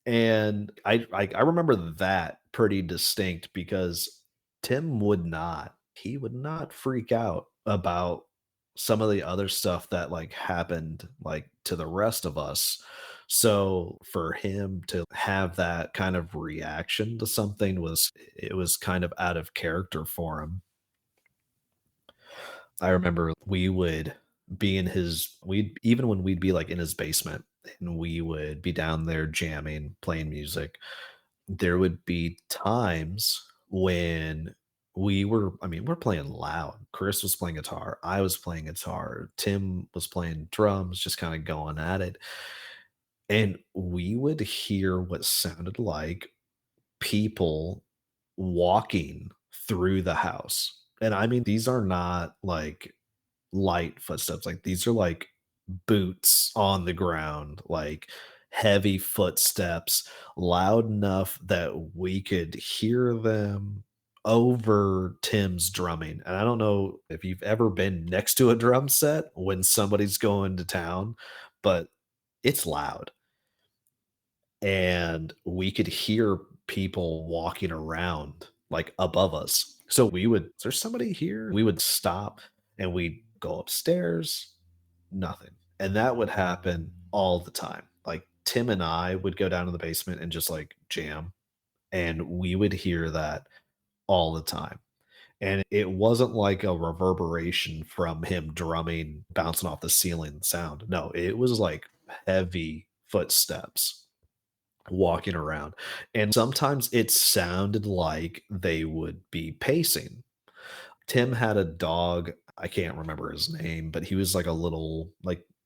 And I remember that pretty distinct because Tim would not freak out about some of the other stuff that, like, happened, like, to the rest of us. So, for him to have that kind of reaction to something was kind of out of character for him. I remember we would be in his we'd even when we'd be, like, in his basement, and we would be down there jamming, playing music, there would be times when we're playing loud. Chris was playing guitar, I was playing guitar, Tim was playing drums, just kinda going at it, and we would hear what sounded like people walking through the house. And I mean, these are not, like, light footsteps, like, these are, like, boots on the ground, like, heavy footsteps, loud enough that we could hear them over Tim's drumming. And I don't know if you've ever been next to a drum set when somebody's going to town, but it's loud, and we could hear people walking around, like, above us. So we would, "Is there somebody here?" We would stop, and we'd go upstairs, nothing. And that would happen all the time. Like, Tim and I would go down to the basement and just, like, jam, and we would hear that all the time. And it wasn't like a reverberation from him drumming, bouncing off the ceiling sound. No, it was like heavy footsteps walking around. And sometimes it sounded like they would be pacing. Tim had a dog, I can't remember his name, but he was like a little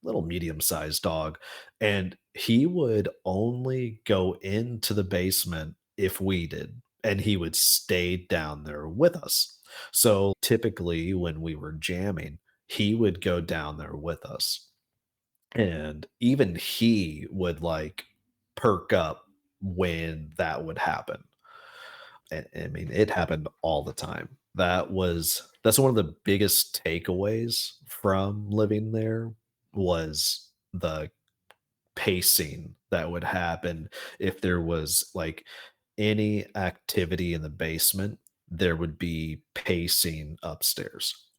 medium-sized dog, and he would only go into the basement if we did, and he would stay down there with us. So, typically, when we were jamming, he would go down there with us, and even he would, like, perk up when that would happen. I mean, it happened all the time. That's one of the biggest takeaways from living there was the pacing that would happen if there was, like, any activity in the basement, there would be pacing upstairs.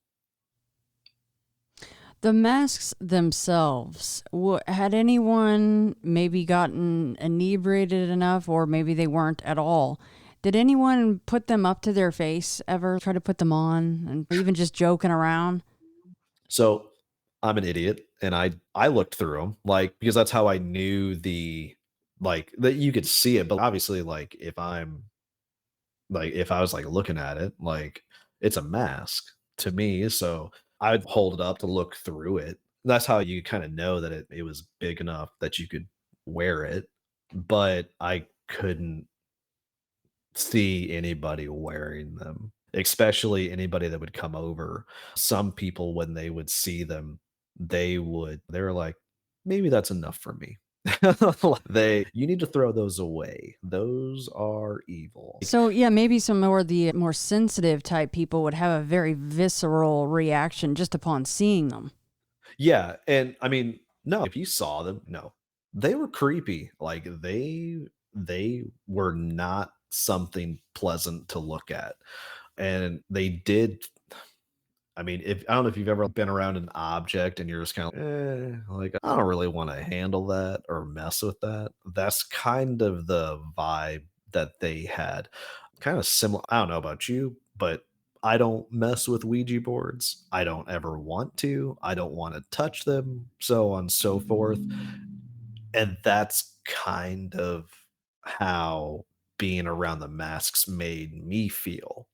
The masks themselves, had anyone maybe gotten inebriated enough, or maybe they weren't at all? Did anyone put them up to their face ever, try to put them on, and even just joking around? So, I'm an idiot, and I looked through them, like, because that's how I knew that you could see it, but obviously, if I was, like, looking at it, like, it's a mask to me, so I'd hold it up to look through it. That's how you kinda know that it was big enough that you could wear it, but I couldn't see anybody wearing them, especially anybody that would come over. Some people, when they would see them, they were like, "Maybe that's enough for me." You need to throw those away. Those are evil. So yeah, maybe some more the more sensitive type people would have a very visceral reaction just upon seeing them. Yeah, and I mean, no, if you saw them, no. They were creepy. Like they were not something pleasant to look at. And they did I mean, if I don't know if you've ever been around an object and you're just kind of like I don't really want to handle that or mess with that. That's kind of the vibe that they had. Kind of similar. I don't know about you, but I don't mess with Ouija boards. I don't ever want to. I don't want to touch them, so on and so forth. And that's kind of how being around the masks made me feel.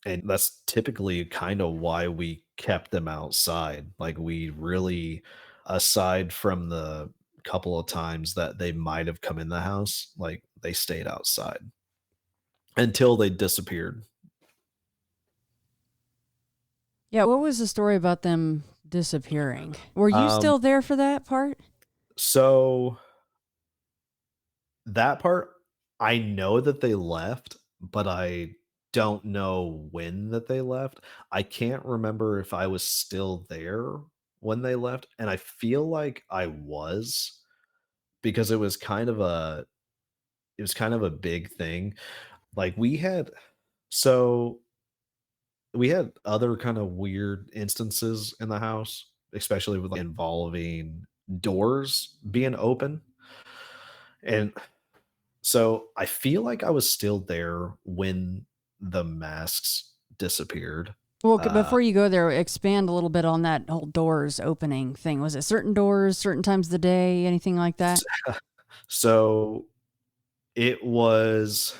And that's typically kind of why we kept them outside. Like we really, aside from the couple of times that they might have come in the house, like they stayed outside until they disappeared. Yeah, what was the story about them disappearing? Were you Um, still there for that part? so that part, I know that they left, but I don't know when that they left. I can't remember if I was still there when they left, and I feel like I was because it was kind of a big thing. Like so we had other kind of weird instances in the house, especially with involving doors being open. And so I feel like I was still there when the masks disappeared. Well, Uh, before you go there, expand a little bit on that whole doors opening thing. Was it certain doors, certain times of the day, anything like that? so it was,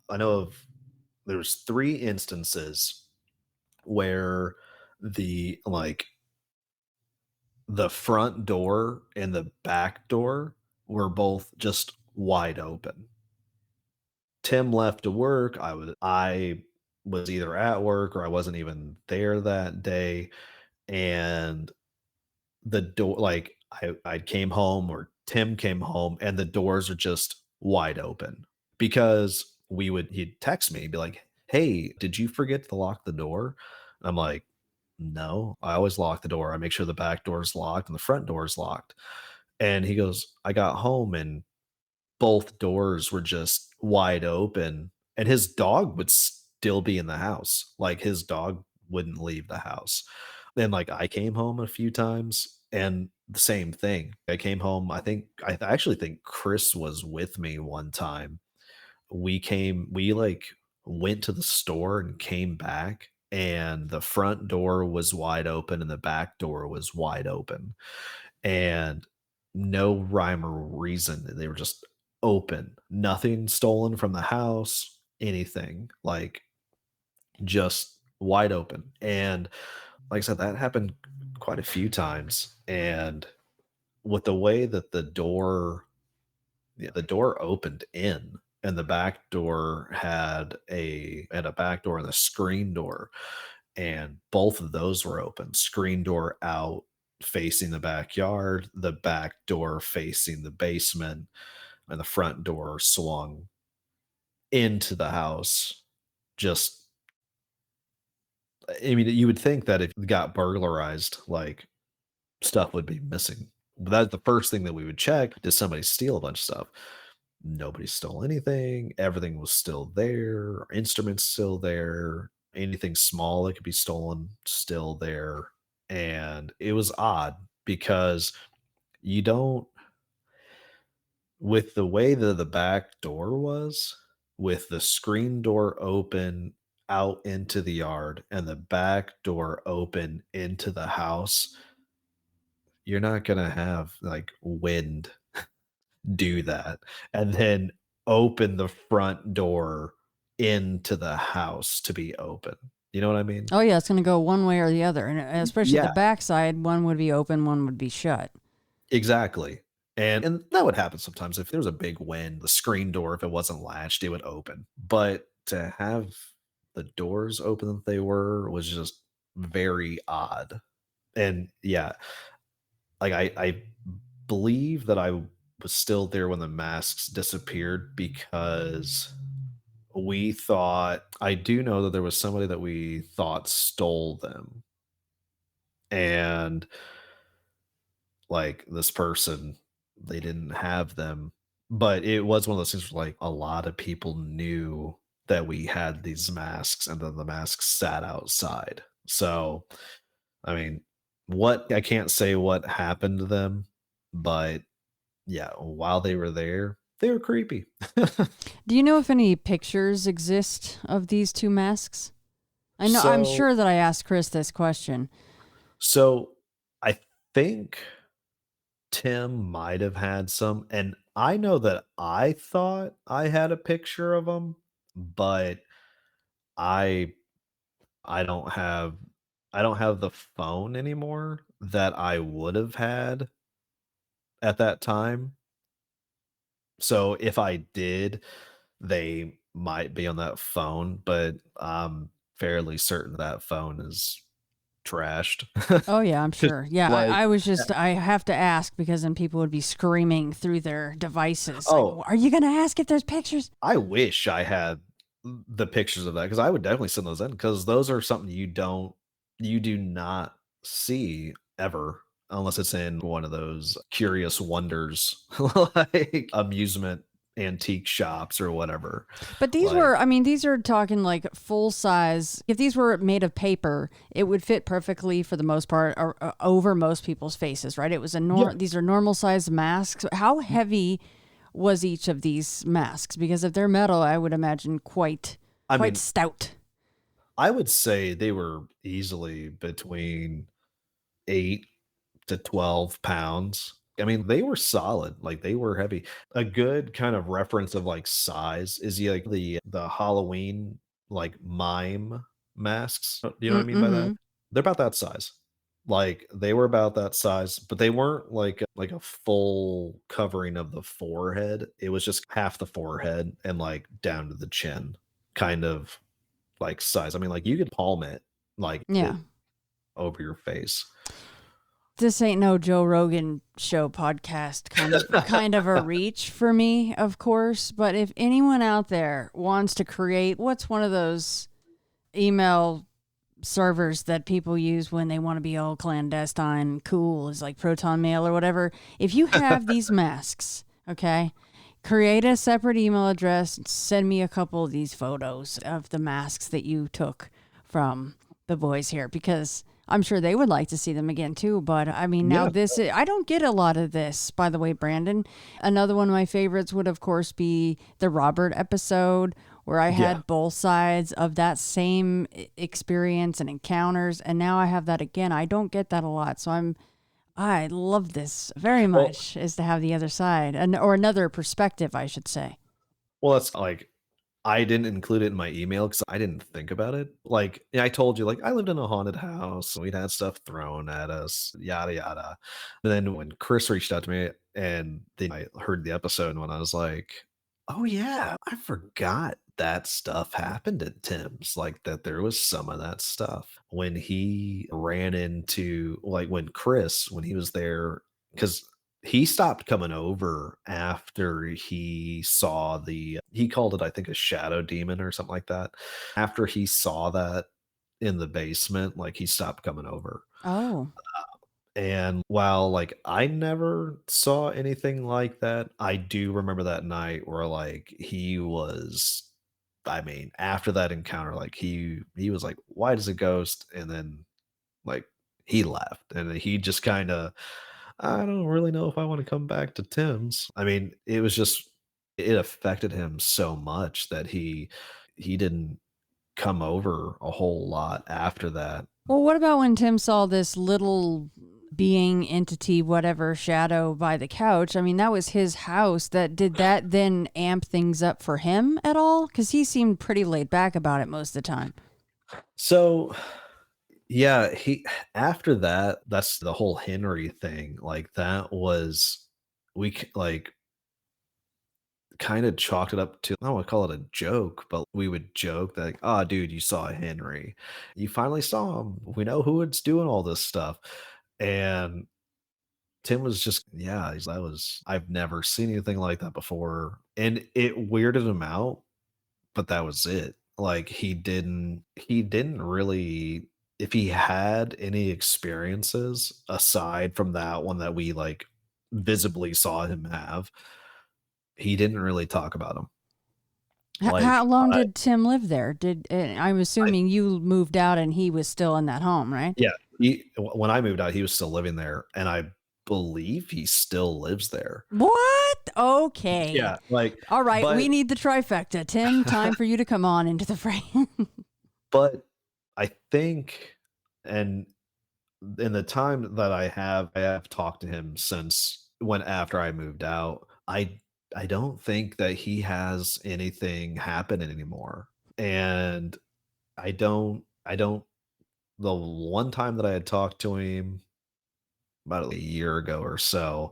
I know of, there was 3 instances where the front door and the back door were both just wide open. Tim left to work. I was either at work or I wasn't even there that day, and the door like I came home or Tim came home and the doors are just wide open because he'd text me, be like, "Hey, did you forget to lock the door?" I'm like, "No, I always lock the door. I make sure the back door is locked and the front door is locked." And he goes, "I got home and both doors were just wide open, and his dog would still be in the house. Like, his dog wouldn't leave the house. Then, like, I came home a few times, and the same thing. I came home, I actually think Chris was with me one time. We, went to the store and came back, and the front door was wide open and the back door was wide open, and no rhyme or reason. They were just open. Nothing stolen from the house, anything. Like just wide open. And like I said, that happened quite a few times. And with the way that the door opened in, and the back door had a back door and a screen door, and both of those were open. Screen door out facing the backyard, the back door facing the basement, and the front door swung into the house. Just, I mean, you would think that if it got burglarized, like stuff would be missing. But that's the first thing that we would check. Did somebody steal a bunch of stuff? Nobody stole anything. Everything was still there. Instruments still there. Anything small that could be stolen still there. And it was odd because you don't, with the way that the back door was, with the screen door open out into the yard and the back door open into the house, you're not gonna have like wind do that and then open the front door into the house to be open. You know what I mean? Oh yeah, it's going to go one way or the other, and especially Yeah, the backside, one would be open, one would be shut. exactly. And that would happen sometimes if there was a big wind, the screen door, if it wasn't latched, it would open. But to have the doors open that they were was just very odd. And yeah, like I believe that I was still there when the masks disappeared because I do know that there was somebody that we thought stole them. And like this person, they didn't have them. But it was one of those things where like a lot of people knew that we had these masks and then the masks sat outside. So, I mean, what I can't say what happened to them, but yeah, while they were there, they were creepy. Do you know if any pictures exist of these two masks? I know, I'm So sure that I asked Chris this question. so I think Tim might have had some, and I know that I thought I had a picture of them, but I I don't have I don't have the phone anymore that I would have had at that time. So if I did, they might be on that phone, but I'm fairly certain that phone is trashed. Oh yeah, I'm 'Cause, sure. Yeah, like, I was just, I have to ask because then people would be screaming through their devices like, oh, are you going to ask if there's pictures? I wish I had the pictures of that because I would definitely send those in because those are something you do not see ever unless it's in one of those curious wonders like amusement antique shops or whatever. But these Like, were, I mean, these are talking like full size. If these were made of paper, it would fit perfectly for the most part over most people's faces, right? It was yeah. these are normal size masks. How heavy was each of these masks? Because if they're metal, I would imagine I quite mean, stout. I would say they were easily between 8 to 12 pounds. I mean, they were solid, like, they were heavy. A good kind of reference of, like, size is, yeah, like, the Halloween, like, mime masks. Do you know what I mean by that? Mm-hmm. They're about that size. Like, they were about that size, but they weren't like a full covering of the forehead. It was just half the forehead and, like, down to the chin kind of, like, size. I mean, like, you could palm it, like, Yeah. it over your face. This ain't no Joe Rogan show podcast kind of a reach for me, of course. But if anyone out there wants to create, what's one of those email servers that people use when they want to be all clandestine cool, is like Proton Mail or whatever. If you have these masks, okay, create a separate email address and send me a couple of these photos of the masks that you took from the boys here, because I'm sure they would like to see them again too. But I mean, now Yeah. I don't get a lot of this, by the way, Brandon. Another one of my favorites would, of course, be the Robert episode where I Yeah. had both sides of that same experience and encounters. And now I have that again. I don't get that a lot. So I love this very Well, much, is to have the other side, or another perspective, I should say. that's like I didn't include it in my email because I didn't think about it. Like, yeah, I told you, like, I lived in a haunted house. We'd had stuff thrown at us, yada yada. And then when Chris reached out to me, and then I heard the episode, when I was like, "Oh yeah, I forgot that stuff happened at Tim's. Like that, there was some of that stuff when he ran into, like, when he was there, because." He stopped coming over after he saw he called it, I think, a shadow demon or something like that. After he saw that in the basement, like, he stopped coming over. Oh, And while, like, I never saw anything like that, I do remember that night where, like, he was, I mean, after that encounter, like, he was like, "Why does a ghost?" And then, like, he left, and then he just kinda, "I don't really know if I wanna come back to Tim's." I mean, it was just, it affected him so much that he didn't come over a whole lot after that. well, what about when Tim saw this little being, entity, whatever, shadow by the couch? I mean, that was his house. That did that then amp things up for him at all? Because he seemed pretty laid back about it most of the time. So, yeah, he after that, that's the whole Henry thing, like, that was, like, kinda chalked it up to, I don't wanna call it a joke, but we would joke that, like, "Aw, dude, you saw Henry. You finally saw him. We know who it's doing all this stuff." And Tim was just, yeah, that was, I've never seen anything like that before, and it weirded him out, but that was it. Like, he didn't really, if he had any experiences aside from that one that we, like, visibly saw him have, he didn't really talk about them. How Like, long did Tim live there? I'm I assuming you moved out and he was still in that home, right? yeah, when I moved out, he was still living there, and I believe he still lives there. What? Okay. Yeah, like, All right, we but need the trifecta. Tim, time for you to come on into the fray. but I think, and in the time that I have talked to him since when after I moved out, I don't think that he has anything happening anymore. And I don't the one time that I had talked to him about a year ago or so,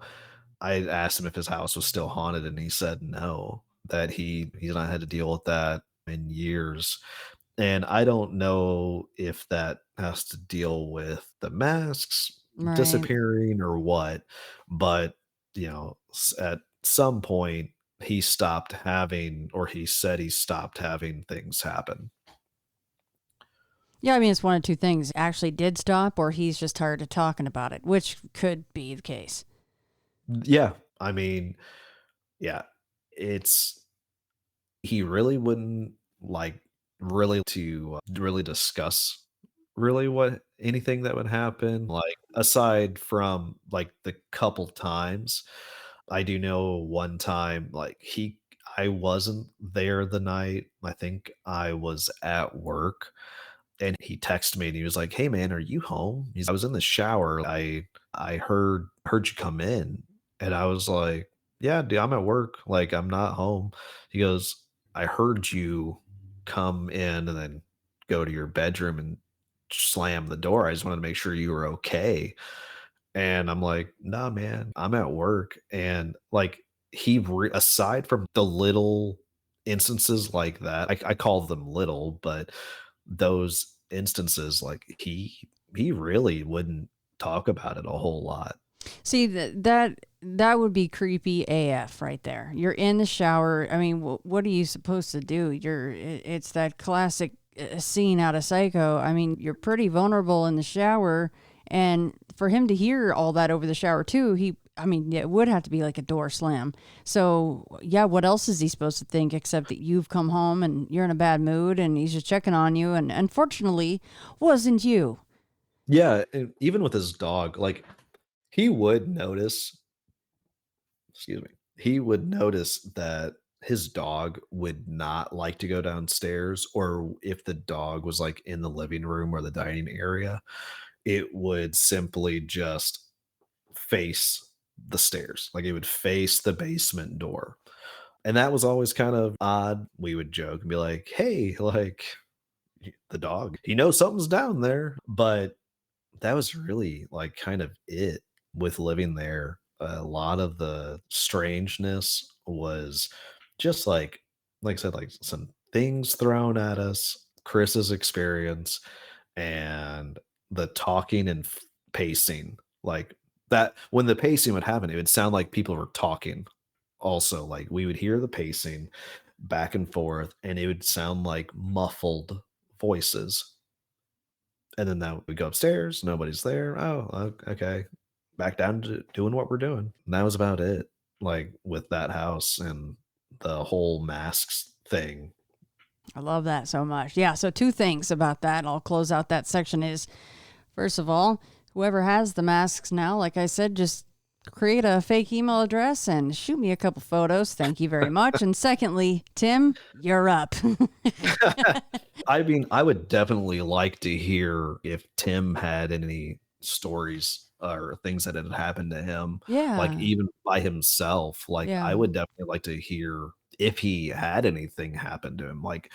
I had asked him if his house was still haunted, and he said no, that he's not had to deal with that in years. And I don't know if that has to deal with the masks Right. disappearing or what, but, at some point, he stopped having, or he said he stopped having things happen. Yeah, I mean, it's one of two things. Actually did stop, or he's just tired of talking about it, which could be the case. Yeah, I mean, yeah, it's he really wouldn't like really to really discuss really what anything that would happen, like, aside from, like, the couple times. I do know one time, like, I wasn't there the night. I think I was at work, and he texted me, and he was like, "Hey man, are you home?" I was in the shower. I heard you come in, and I was like, "Yeah, dude, I'm at work. Like, I'm not home." He goes, "I heard you come in and then go to your bedroom and slam the door. I just wanted to make sure you were okay." And I'm like, "Nah, man, I'm at work." And, like, aside from the little instances like that, I call them little, but those instances, like, he really wouldn't talk about it a whole lot. See, that would be creepy AF right there. You're in the shower. I mean, what are you supposed to do? It's that classic scene out of Psycho. I mean, you're pretty vulnerable in the shower, and for him to hear all that over the shower too, I mean, yeah, it would have to be like a door slam. So, yeah, what else is he supposed to think except that you've come home and you're in a bad mood and he's just checking on you, and unfortunately wasn't you. Yeah, and even with his dog, like, he would notice, excuse me, he would notice that his dog would not like to go downstairs, or if the dog was, like, in the living room or the dining area, it would simply just face the stairs. Like it would face the basement door. And that was always kind of odd. We would joke and be like, "Hey, like the dog, he knows something's down there." But that was really like kind of it with living there. A lot of the strangeness was just like I said, like some things thrown at us, Chris's experience, and the talking and pacing. Like that, when the pacing would happen, it would sound like people were talking. Also, like we would hear the pacing back and forth, and it would sound like muffled voices, and then that we go upstairs, nobody's there. Oh, okay. Back down to doing what we're doing. And that was about it. Like with that house and the whole masks thing. I love that so much. Yeah. So two things about that. I'll close out that section is, first of all, whoever has the masks now, like I said, just create a fake email address and shoot me a couple photos. Thank you very much. And secondly, Tim, you're up. I mean, I would definitely like to hear if Tim had any stories or things that had happened to him, like Yeah. even by himself. Like I Yeah. would definitely like to hear if he had anything happen to him. Like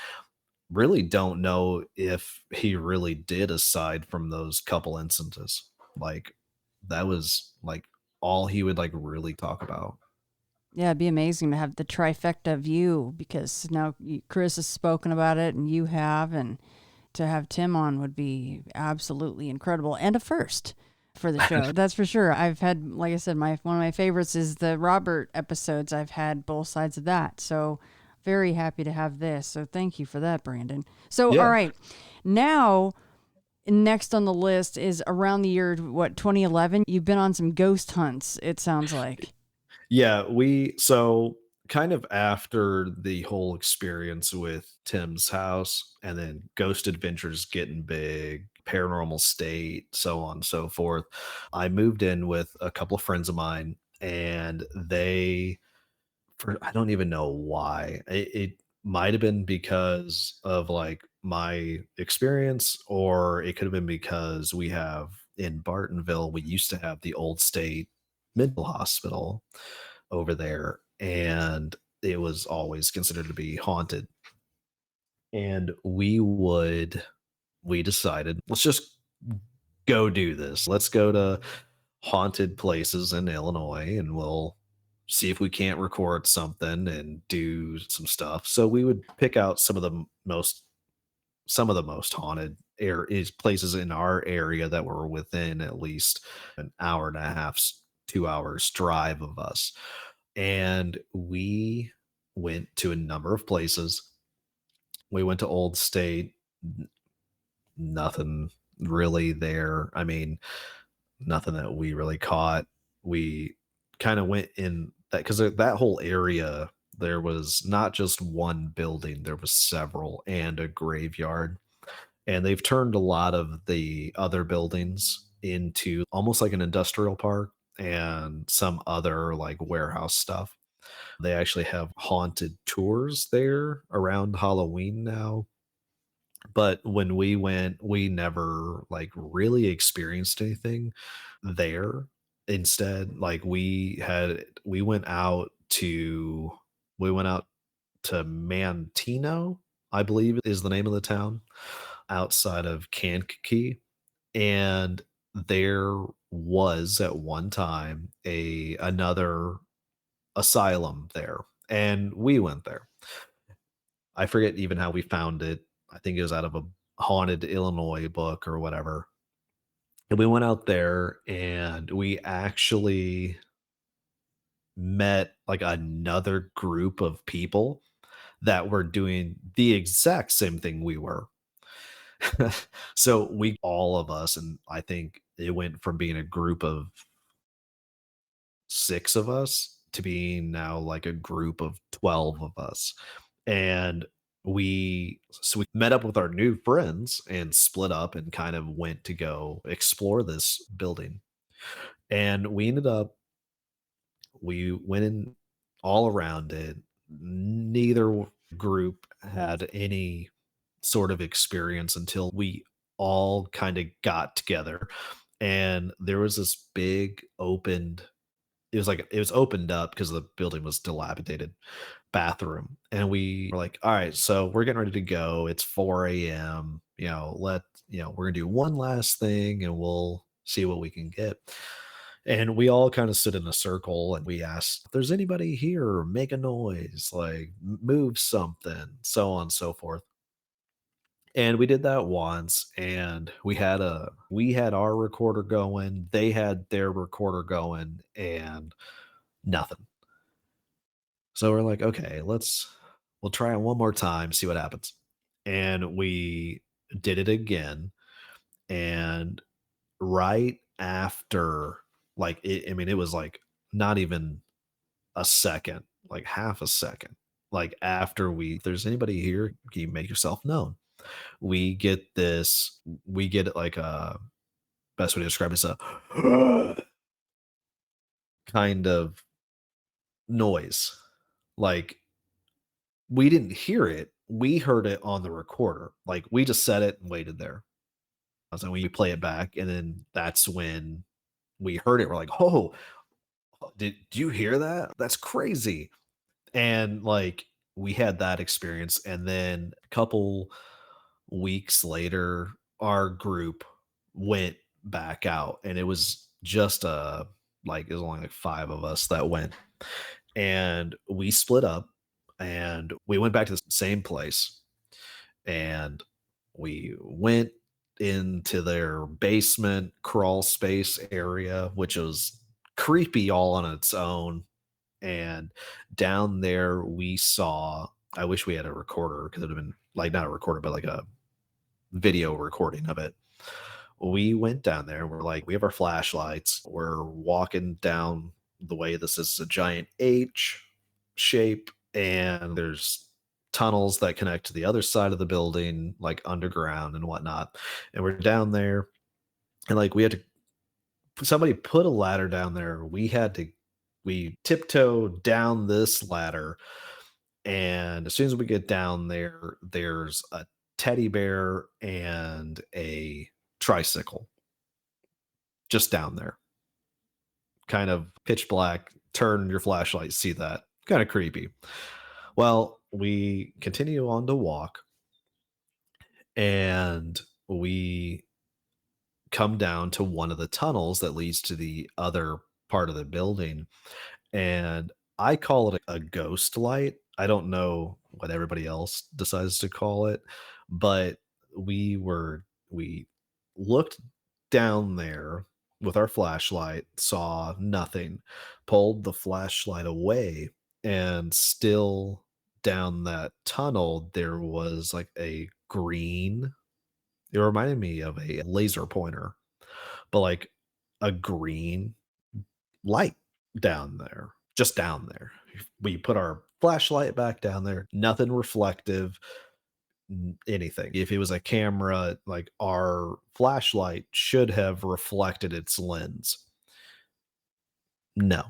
really don't know if he really did aside from those couple instances. Like that was like all he would like really talk about. Yeah, it'd be amazing to have the trifecta view because now Chris has spoken about it and you have, and to have Tim on would be absolutely incredible and a first for the show. That's for sure. I've had, like I said, my one of my favorites is the Robert episodes. I've had both sides of that. So very happy to have this. So thank you for that, Brandon. So all Yeah. right. Now next on the list is around the year what 2011. You've been on some ghost hunts, it sounds like. Yeah, we so kind of after the whole experience with Tim's house and then Ghost Adventures getting big, Paranormal State, so on and so forth, I moved in with a couple of friends of mine and they for I don't even know why. It might have been because of like my experience, or it could have been because we have in Bartonville, we used to have the old state mental hospital over there, and it was always considered to be haunted. And we decided, let's just go do this. Let's go to haunted places in Illinois and we'll see if we can't record something and do some stuff. So we would pick out some of the most haunted is places in our area that were within at least an hour and a half, 2 hours drive of us. And we went to a number of places. We went to Old State, nothing really there. I mean, nothing that we really caught. We kind of went in that because that whole area, there was not just one building, there was several and a graveyard. And they've turned a lot of the other buildings into almost like an industrial park and some other like warehouse stuff. They actually have haunted tours there around Halloween now. But when we went, we never like really experienced anything there. Instead, like we went out to Mantino, I believe is the name of the town outside of Kankakee. And there was at one time a another asylum there. And we went there. I forget even how we found it. I think it was out of a haunted Illinois book or whatever. And we went out there and we actually met like another group of people that were doing the exact same thing we were. So we all of us, and I think it went from being a group of 6 of us to being now like a group of 12 of us. And we met up with our new friends and split up and kind of went to go explore this building. And we went in all around it. Neither group had any sort of experience until we all kind of got together and there was this big opened it was opened up because the building was dilapidated bathroom. And we were like, all right, so we're getting ready to go. It's 4 a.m. We're gonna do one last thing and we'll see what we can get. And we all kind of stood in a circle and we asked, if there's anybody here, make a noise, like move something, so on and so forth. And we did that once, and we had our recorder going, they had their recorder going, and nothing. So we're like, okay, we'll try it one more time, see what happens. And we did it again. And right after, I mean, it was like not even a second, like half a second. Like after if there's anybody here, can you make yourself known? We get it like a best way to describe it is a kind of noise. Like we didn't hear it. We heard it on the recorder. Like we just said it and waited there. So when you play it back, and then that's when we heard it. We're like, "Oh, did you hear that? That's crazy!" And like we had that experience, and then a couple weeks later, our group went back out, and it was just it was only like five of us that went, and we split up, and we went back to the same place, and we went into their basement crawl space area, which was creepy all on its own. And down there, we saw. I wish we had a recorder because it would have been like not a recorder, but like a video recording of it. We went down there and we're like, we have our flashlights. We're walking down the way. This is a giant H shape, and there's tunnels that connect to the other side of the building, like underground and whatnot. And we're down there, and like we had to, somebody put a ladder down there. We tiptoe down this ladder, and as soon as we get down there, there's a teddy bear and a tricycle just down there. Kind of pitch black, turn your flashlight, see that. Kind of creepy. Well, we continue on to walk, and we come down to one of the tunnels that leads to the other part of the building, and I call it a ghost light. I don't know what everybody else decides to call it, but we looked down there with our flashlight, saw nothing, pulled the flashlight away, and still down that tunnel there was like a green. It reminded me of a laser pointer, but like a green light down there, just down there. We put our flashlight back down there, nothing reflective, anything. If it was a camera, like our flashlight should have reflected its lens. No,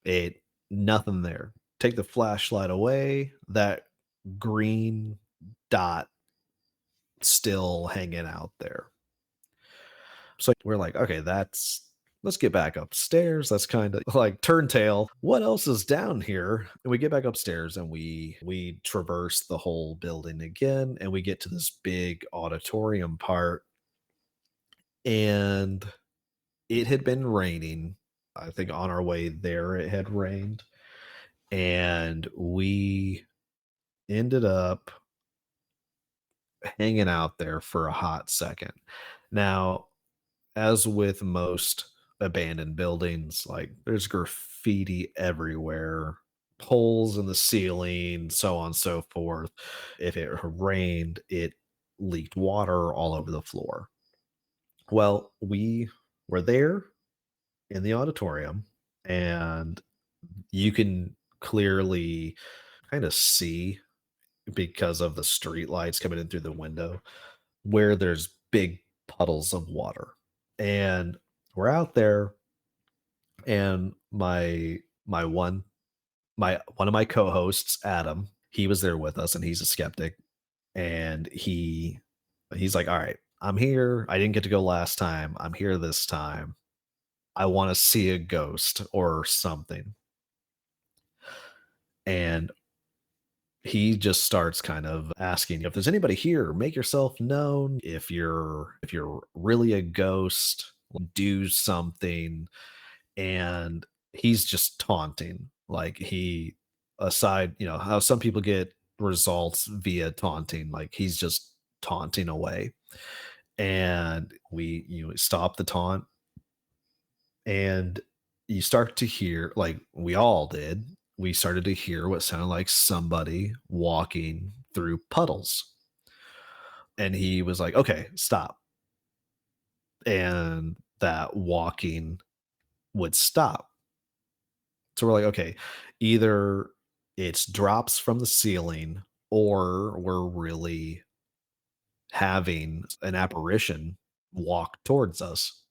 it nothing there. Take the flashlight away, that green dot still hanging out there. So we're like, okay, let's get back upstairs. That's kind of like turntail. What else is down here? And we get back upstairs and we traverse the whole building again, and we get to this big auditorium part, and it had been raining. I think on our way there it had rained, and we ended up hanging out there for a hot second. Now, as with most abandoned buildings, like there's graffiti everywhere, holes in the ceiling, so on and so forth. If it rained, it leaked water all over the floor. Well, we were there in the auditorium, and you can clearly kind of see because of the street lights coming in through the window where there's big puddles of water. And we're out there, and my one of my co-hosts, Adam, he was there with us, and he's a skeptic, and he's like, all right, I'm here. I didn't get to go last time. I'm here this time. I want to see a ghost or something. And he just starts kind of asking if there's anybody here, make yourself known. If you're really a ghost, do something. And he's just taunting. Like he aside, how some people get results via taunting, like he's just taunting away. And we stop the taunt, and you start to hear, like we all did, we started to hear what sounded like somebody walking through puddles. And he was like, okay, stop. And that walking would stop. So we're like, okay, either it's drops from the ceiling, or we're really having an apparition walk towards us.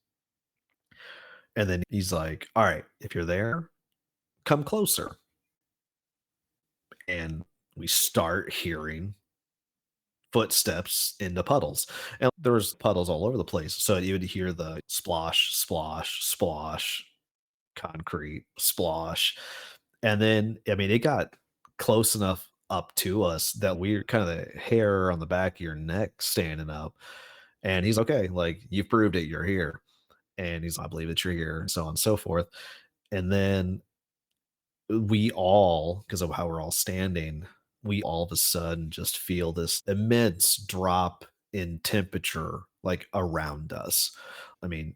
And then he's like, all right, if you're there, come closer. And we start hearing footsteps in the puddles. And there was puddles all over the place. So you would hear the splosh, splosh, splosh, concrete, splosh. And then, I mean, it got close enough up to us that we're kind of the hair on the back of your neck standing up. And he's okay, like, you've proved it, you're here. And he's, I believe that you're here, and so on and so forth. And then we all, because of how we're all standing, we all of a sudden just feel this immense drop in temperature, like around us. I mean,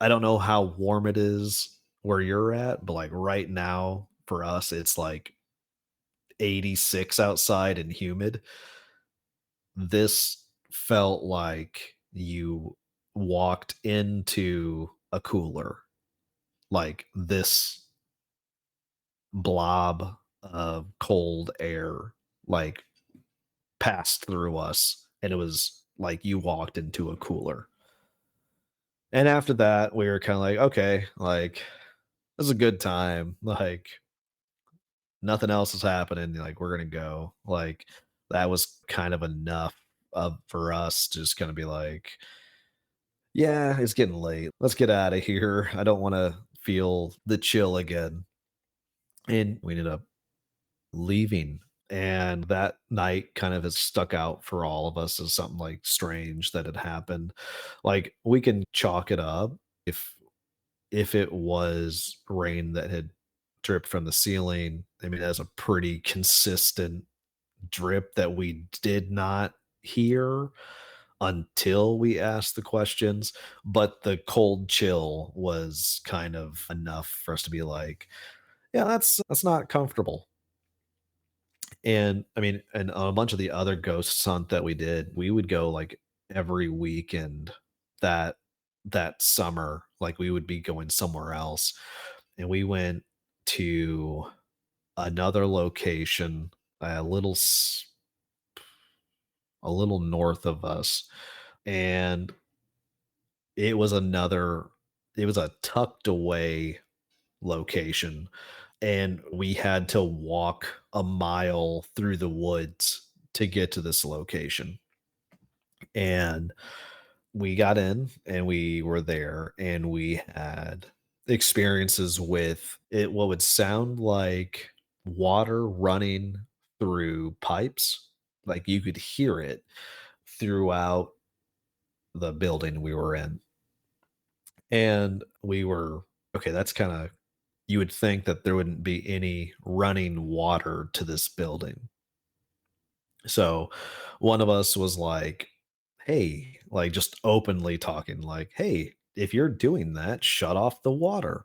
I don't know how warm it is where you're at, but like right now for us, it's like 86 outside and humid. This felt like you walked into a cooler. Like this blob of cold air, like passed through us, and it was like you walked into a cooler. And after that, we were kind of like, okay, like it was a good time. Like nothing else is happening. Like we're gonna go. Like that was kind of enough of for us to just kind of be like, yeah, it's getting late. Let's get out of here. I don't want to feel the chill again. And we ended up leaving. And that night kind of has stuck out for all of us as something like strange that had happened. Like we can chalk it up if it was rain that had dripped from the ceiling. I mean, that's a pretty consistent drip that we did not hear until we asked the questions. But the cold chill was kind of enough for us to be like, yeah, that's not comfortable. And I mean, and on a bunch of the other ghost hunt that we did, we would go like every weekend that summer, like we would be going somewhere else. And we went to another location a little north of us, and it was another it was a tucked away location, and we had to walk a mile through the woods to get to this location. And we got in and we were there, and we had experiences with it, what would sound like water running through pipes. Like you could hear it throughout the building we were in. And we were okay, that's kind of, you would think that there wouldn't be any running water to this building. So one of us was like, hey, like just openly talking, like, hey, if you're doing that, shut off the water.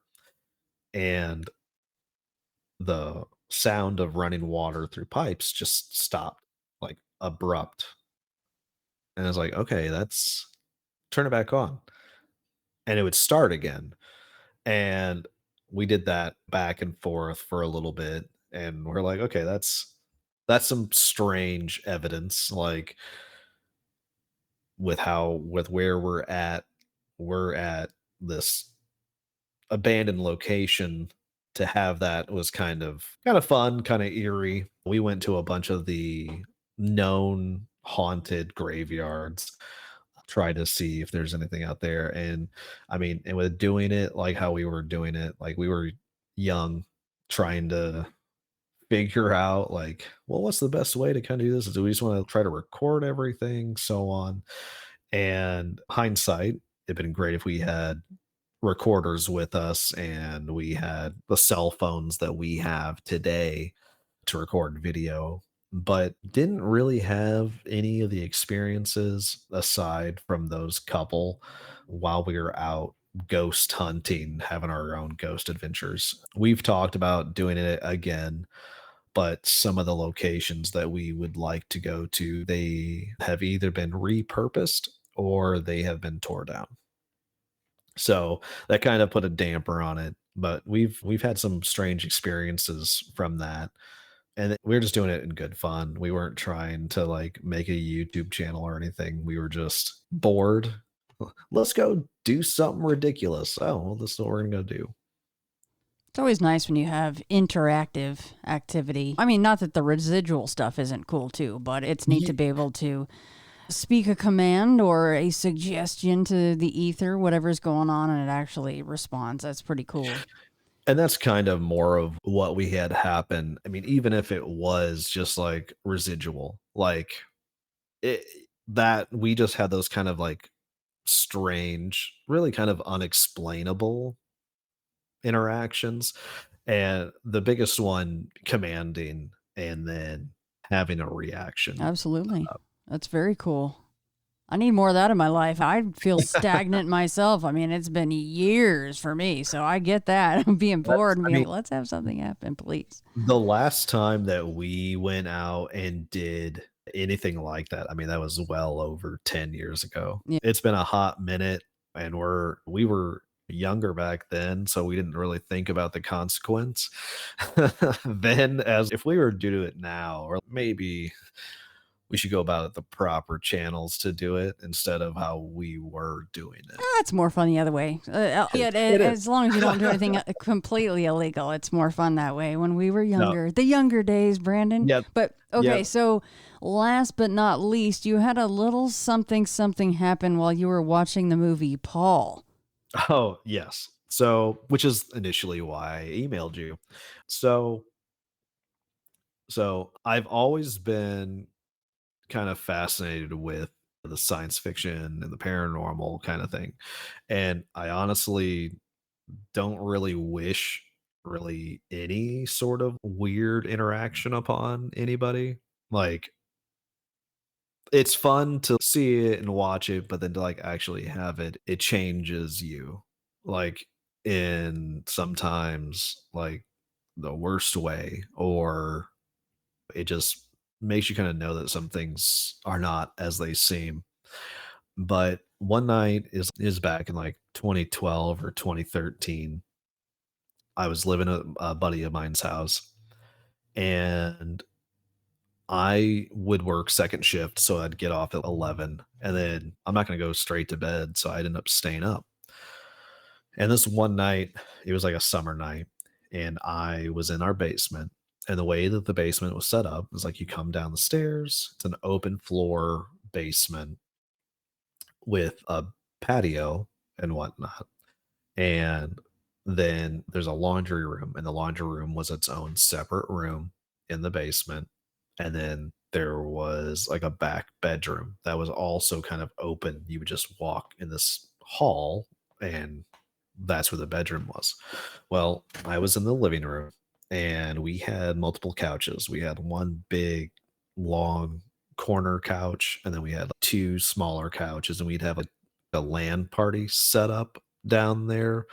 And the sound of running water through pipes just stopped, like abrupt. And I was like, okay, that's turn it back on. And it would start again. And we did that back and forth for a little bit. And we're like, okay, that's some strange evidence. Like with where we're at this abandoned location. To have that was kind of fun, kind of eerie. We went to a bunch of the known haunted graveyards. try to see if there's anything out there. And I mean, and with doing it like how we were doing it, like we were young, trying to figure out like, well, what's the best way to kind of do this? Do we just want to try to record everything, so on? And hindsight, it'd been great if we had recorders with us and we had the cell phones that we have today to record video, but didn't really have any of the experiences aside from those couple while we were out ghost hunting, having our own ghost adventures. We've talked about doing it again, but some of the locations that we would like to go to, they have either been repurposed or they have been tore down. So that kind of put a damper on it, but we've had some strange experiences from that. And we are just doing it in good fun. We weren't trying to like make a YouTube channel or anything. We were just bored. Let's go do something ridiculous. Oh, well, this is what we're gonna go do. It's always nice when you have interactive activity. I mean, not that the residual stuff isn't cool too, but it's neat to be able to speak a command or a suggestion to the ether, whatever's going on, and it actually responds. That's pretty cool. And that's kind of more of what we had happen. I mean, even if it was just like residual, like it, that we just had those kind of like strange, really kind of unexplainable interactions. And the biggest one commanding and then having a reaction. Absolutely. That's very cool. I need more of that in my life. I feel stagnant myself. I mean, it's been years for me, so I get that. I'm being bored and being like, let's have something happen, please. The last time that we went out and did anything like that, I mean, that was well over 10 years ago. Yeah. It's been a hot minute, and we were younger back then, so we didn't really think about the consequence then as if we were to do it now, or maybe we should go about it the proper channels to do it instead of how we were doing it. It's more fun the other way. As long as you don't do anything completely illegal, it's more fun that way. When we were younger, the younger days, Brandon. Yep. But okay, Yep. so last but not least, you had a little something happen while you were watching the movie Paul. Oh, yes. So, which is initially why I emailed you. So, I've always been kind of fascinated with the science fiction and the paranormal kind of thing. And I honestly don't really wish really any sort of weird interaction upon anybody. Like it's fun to see it and watch it, but then to like actually have it, it changes you. Like in sometimes like the worst way, or it just makes you kind of know that some things are not as they seem. But one night is back in like 2012 or 2013. I was living at a buddy of mine's house, and I would work second shift, so I'd get off at 11, and then I'm not going to go straight to bed, so I'd end up staying up. And this one night, it was like a summer night, and I was in our basement. And the way that the basement was set up is like you come down the stairs, it's an open floor basement with a patio and whatnot. And then there's a laundry room, and the laundry room was its own separate room in the basement. And then there was like a back bedroom that was also kind of open. You would just walk in this hall, and that's where the bedroom was. Well, I was in the living room, and we had multiple couches. We had one big, long corner couch, and then we had like two smaller couches, and we'd have a LAN party set up down there,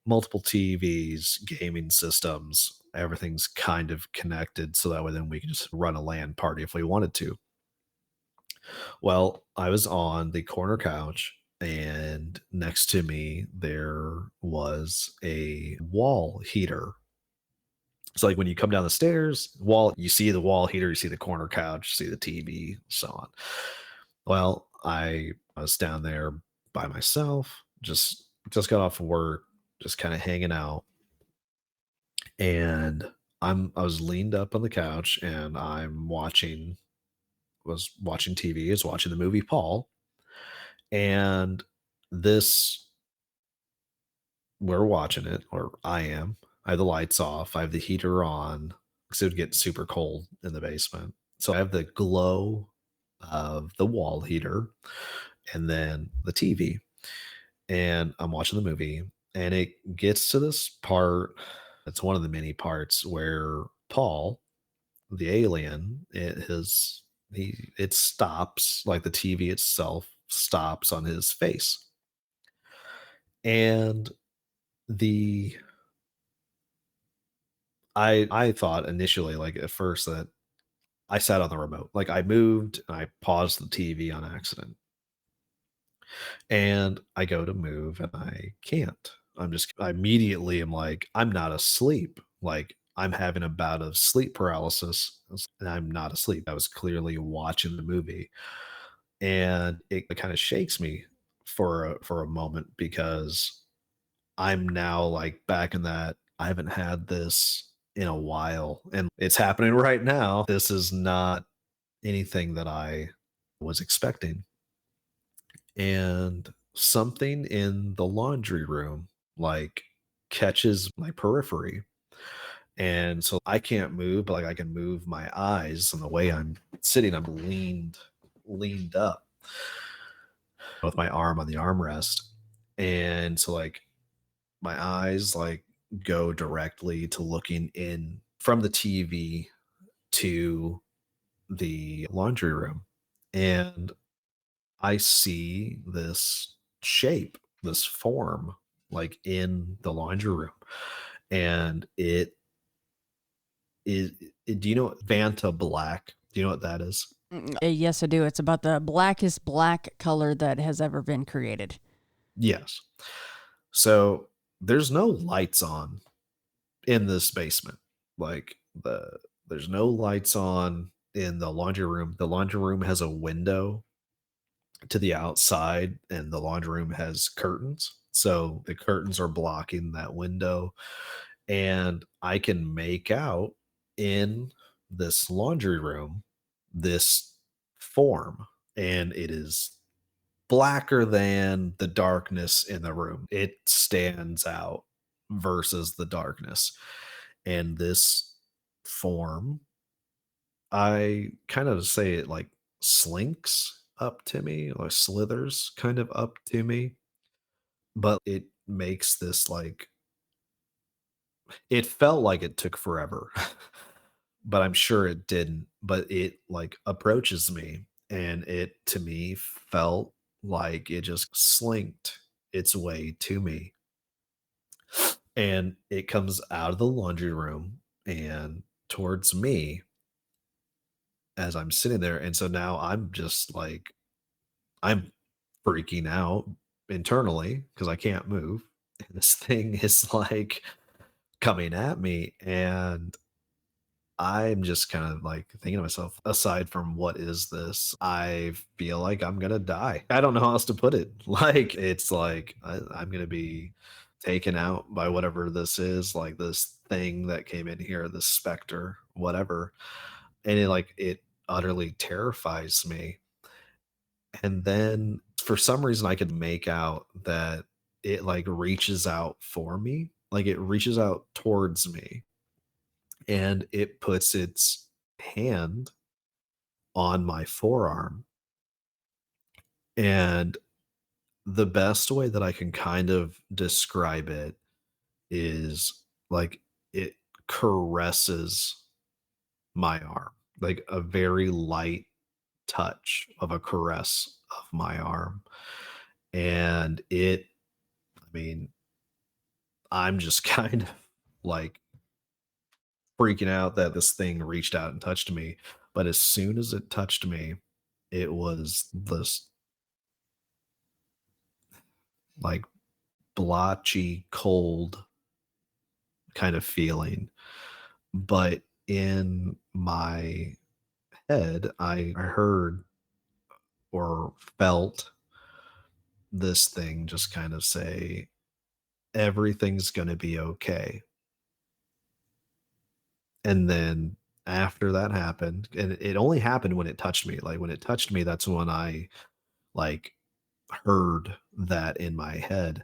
multiple TVs, gaming systems, everything's kind of connected. So that way, then we could just run a LAN party if we wanted to. Well, I was on the corner couch, and next to me, there was a wall heater. So, like when you come down the stairs, you see the wall heater, you see the corner couch, you see the TV, so on. Well, I was down there by myself, just got off of work, just kind of hanging out, and I was leaned up on the couch, and was watching TV, I was watching the movie Paul, And this, we're watching it, or I am. I have the lights off, I have the heater on because it would get super cold in the basement. So I have the glow of the wall heater and then the TV. And I'm watching the movie, and it gets to this part. It's one of the many parts where Paul, the alien, it stops, like the TV itself stops on his face. And the I thought initially, like at first, that I sat on the remote. Like I moved and I paused the TV on accident. And I go to move and I can't. I immediately am like, I'm not asleep. Like I'm having a bout of sleep paralysis and I'm not asleep. I was clearly watching the movie. And it kind of shakes me for a moment because I'm now like back in that I haven't had this in a while and it's happening right now. This is not anything that I was expecting. And something in the laundry room like catches my periphery. And so I can't move, but like I can move my eyes. And the way I'm sitting, I'm leaned up with my arm on the armrest. And so like my eyes like go directly to looking in from the TV to the laundry room. And I see this shape, this form, like in the laundry room, and is do you know Vanta Black? Do you know what that is? Yes, I do. It's about the blackest black color that has ever been created. Yes. So there's no lights on in this basement. Like there's no lights on in the laundry room. The laundry room has a window to the outside and the laundry room has curtains. So the curtains are blocking that window and I can make out in this laundry room this form and it is blacker than the darkness in the room. It stands out versus the darkness. And this form, I kind of say it like slinks up to me or slithers kind of up to me, but it makes this like it felt like it took forever, but I'm sure it didn't. But it like approaches me and it to me felt like it just slinked its way to me. And it comes out of the laundry room and towards me as I'm sitting there. And so now I'm just like I'm freaking out internally because I can't move. And this thing is like coming at me. And I'm just kind of like thinking to myself, aside from what is this, I feel like I'm going to die. I don't know how else to put it. Like, it's like I'm going to be taken out by whatever this is, like this thing that came in here, this specter, whatever. And it utterly terrifies me. And then for some reason, I could make out that it like reaches out for me, like it reaches out towards me and it puts its hand on my forearm. And the best way that I can kind of describe it is like it caresses my arm, like a very light touch of a caress of my arm. And I mean, I'm just kind of like freaking out that this thing reached out and touched me. But as soon as it touched me, it was this like blotchy, cold kind of feeling. But in my head, I heard or felt this thing just kind of say, everything's going to be okay. And then after that happened, and it only happened when it touched me. Like when it touched me, that's when I like heard that in my head.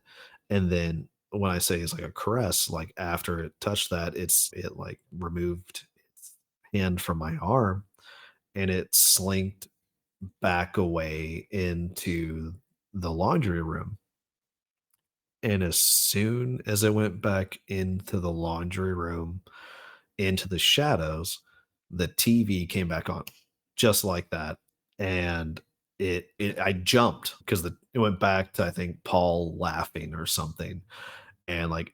And then when I say it's like a caress, like after it touched that, it like removed its hand from my arm and it slinked back away into the laundry room. And as soon as I went back into the laundry room, into the shadows, the TV came back on just like that. And I jumped because it went back to, I think, Paul laughing or something. And like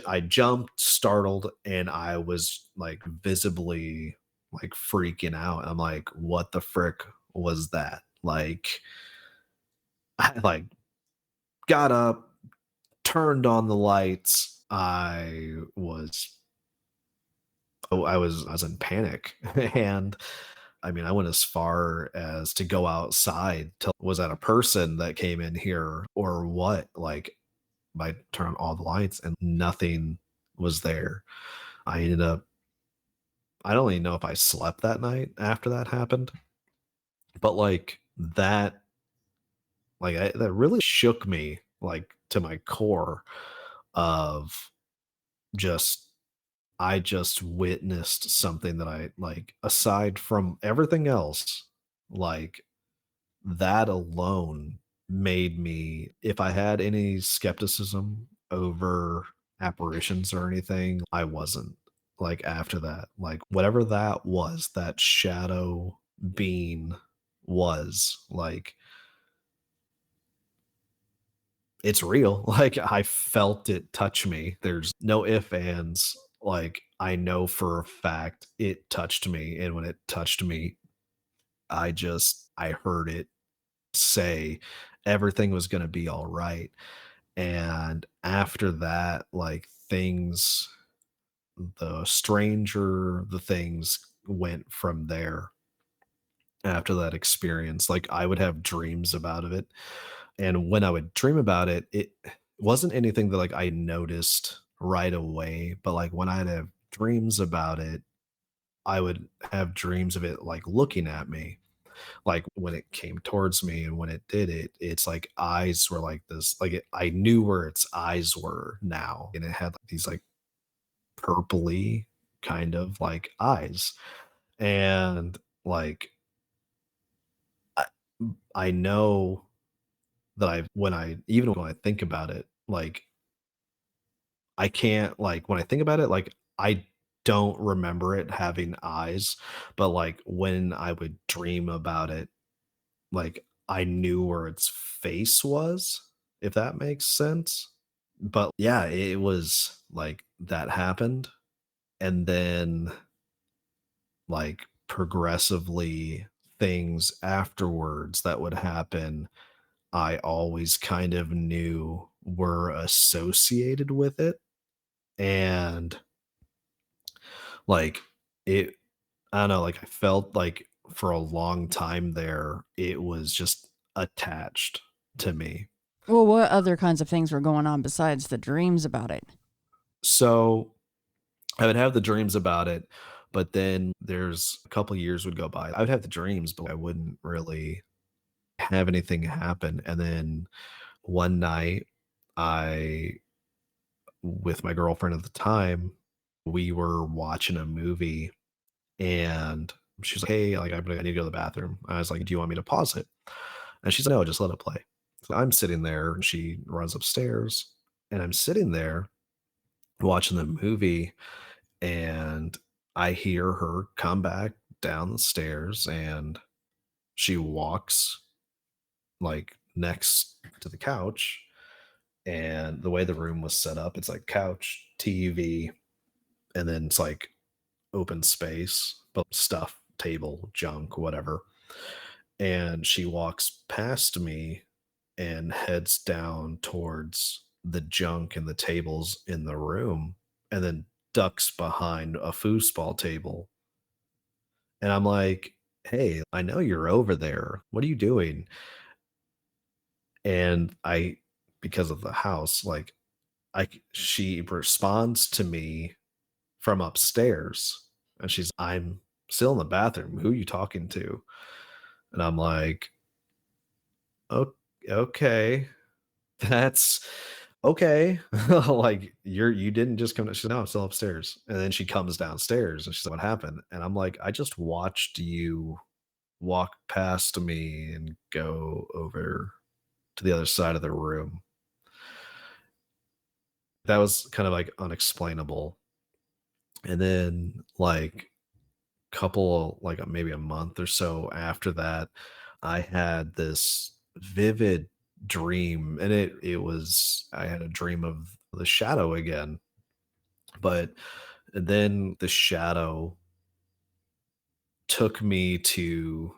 I jumped, startled, and I was like visibly like freaking out. I'm like, what the frick was that? Like, I like got up, turned on the lights. I was in panic. And I mean, I went as far as to go outside to, was that a person that came in here or what? Like, I turned on all the lights and nothing was there. I ended up, I don't even know if I slept that night after that happened, but like that really shook me like to my core of just I just witnessed something that I like aside from everything else, like that alone made me, if I had any skepticism over apparitions or anything, I wasn't. Like after that, like whatever that was, that shadow being was like it's real. Like I felt it touch me. There's no ifs, ands. Like I know for a fact it touched me. And when it touched me, I heard it say everything was going to be all right. And after that, like things, the stranger the things went from there after that experience. Like I would have dreams about it. And when I would dream about it, it wasn't anything that like I noticed right away. But like when I'd have dreams about it, I would have dreams of it like looking at me, like when it came towards me and when it did it, it's like eyes were like this, like I knew where its eyes were now. And it had like these like purpley kind of like eyes. And like I, I know that even when I think about it, like I can't like when I think about it, like I don't remember it having eyes, but like when I would dream about it, like I knew where its face was, if that makes sense. But yeah, it was like that happened. And then like progressively things afterwards that would happen, I always kind of knew were associated with it. And like it, I don't know, like I felt like for a long time there, it was just attached to me. Well, what other kinds of things were going on besides the dreams about it? So I would have the dreams about it, but then there's a couple years would go by. I would have the dreams, but I wouldn't really have anything happen. And then one night, I, with my girlfriend at the time, we were watching a movie and she's like, hey, like, I need to go to the bathroom. I was like, do you want me to pause it? And she's like, no, just let it play. So I'm sitting there and she runs upstairs and I'm sitting there watching the movie and I hear her come back down the stairs and she walks like next to the couch. And the way the room was set up, it's like couch, TV, and then it's like open space, but stuff, table, junk, whatever. And she walks past me and heads down towards the junk and the tables in the room and then ducks behind a foosball table. And I'm like, hey, I know you're over there. What are you doing? And because of the house, like she responds to me from upstairs and I'm still in the bathroom. Who are you talking to? And I'm like, okay. okay, that's okay. Like you didn't just come. She's no, I'm still upstairs. And then she comes downstairs and she's like, what happened? And I'm like, I just watched you walk past me and go over to the other side of the room. That was kind of like unexplainable. And then like couple like maybe a month or so after that, I had this vivid dream, and it was I had a dream of the shadow again. But then the shadow took me to,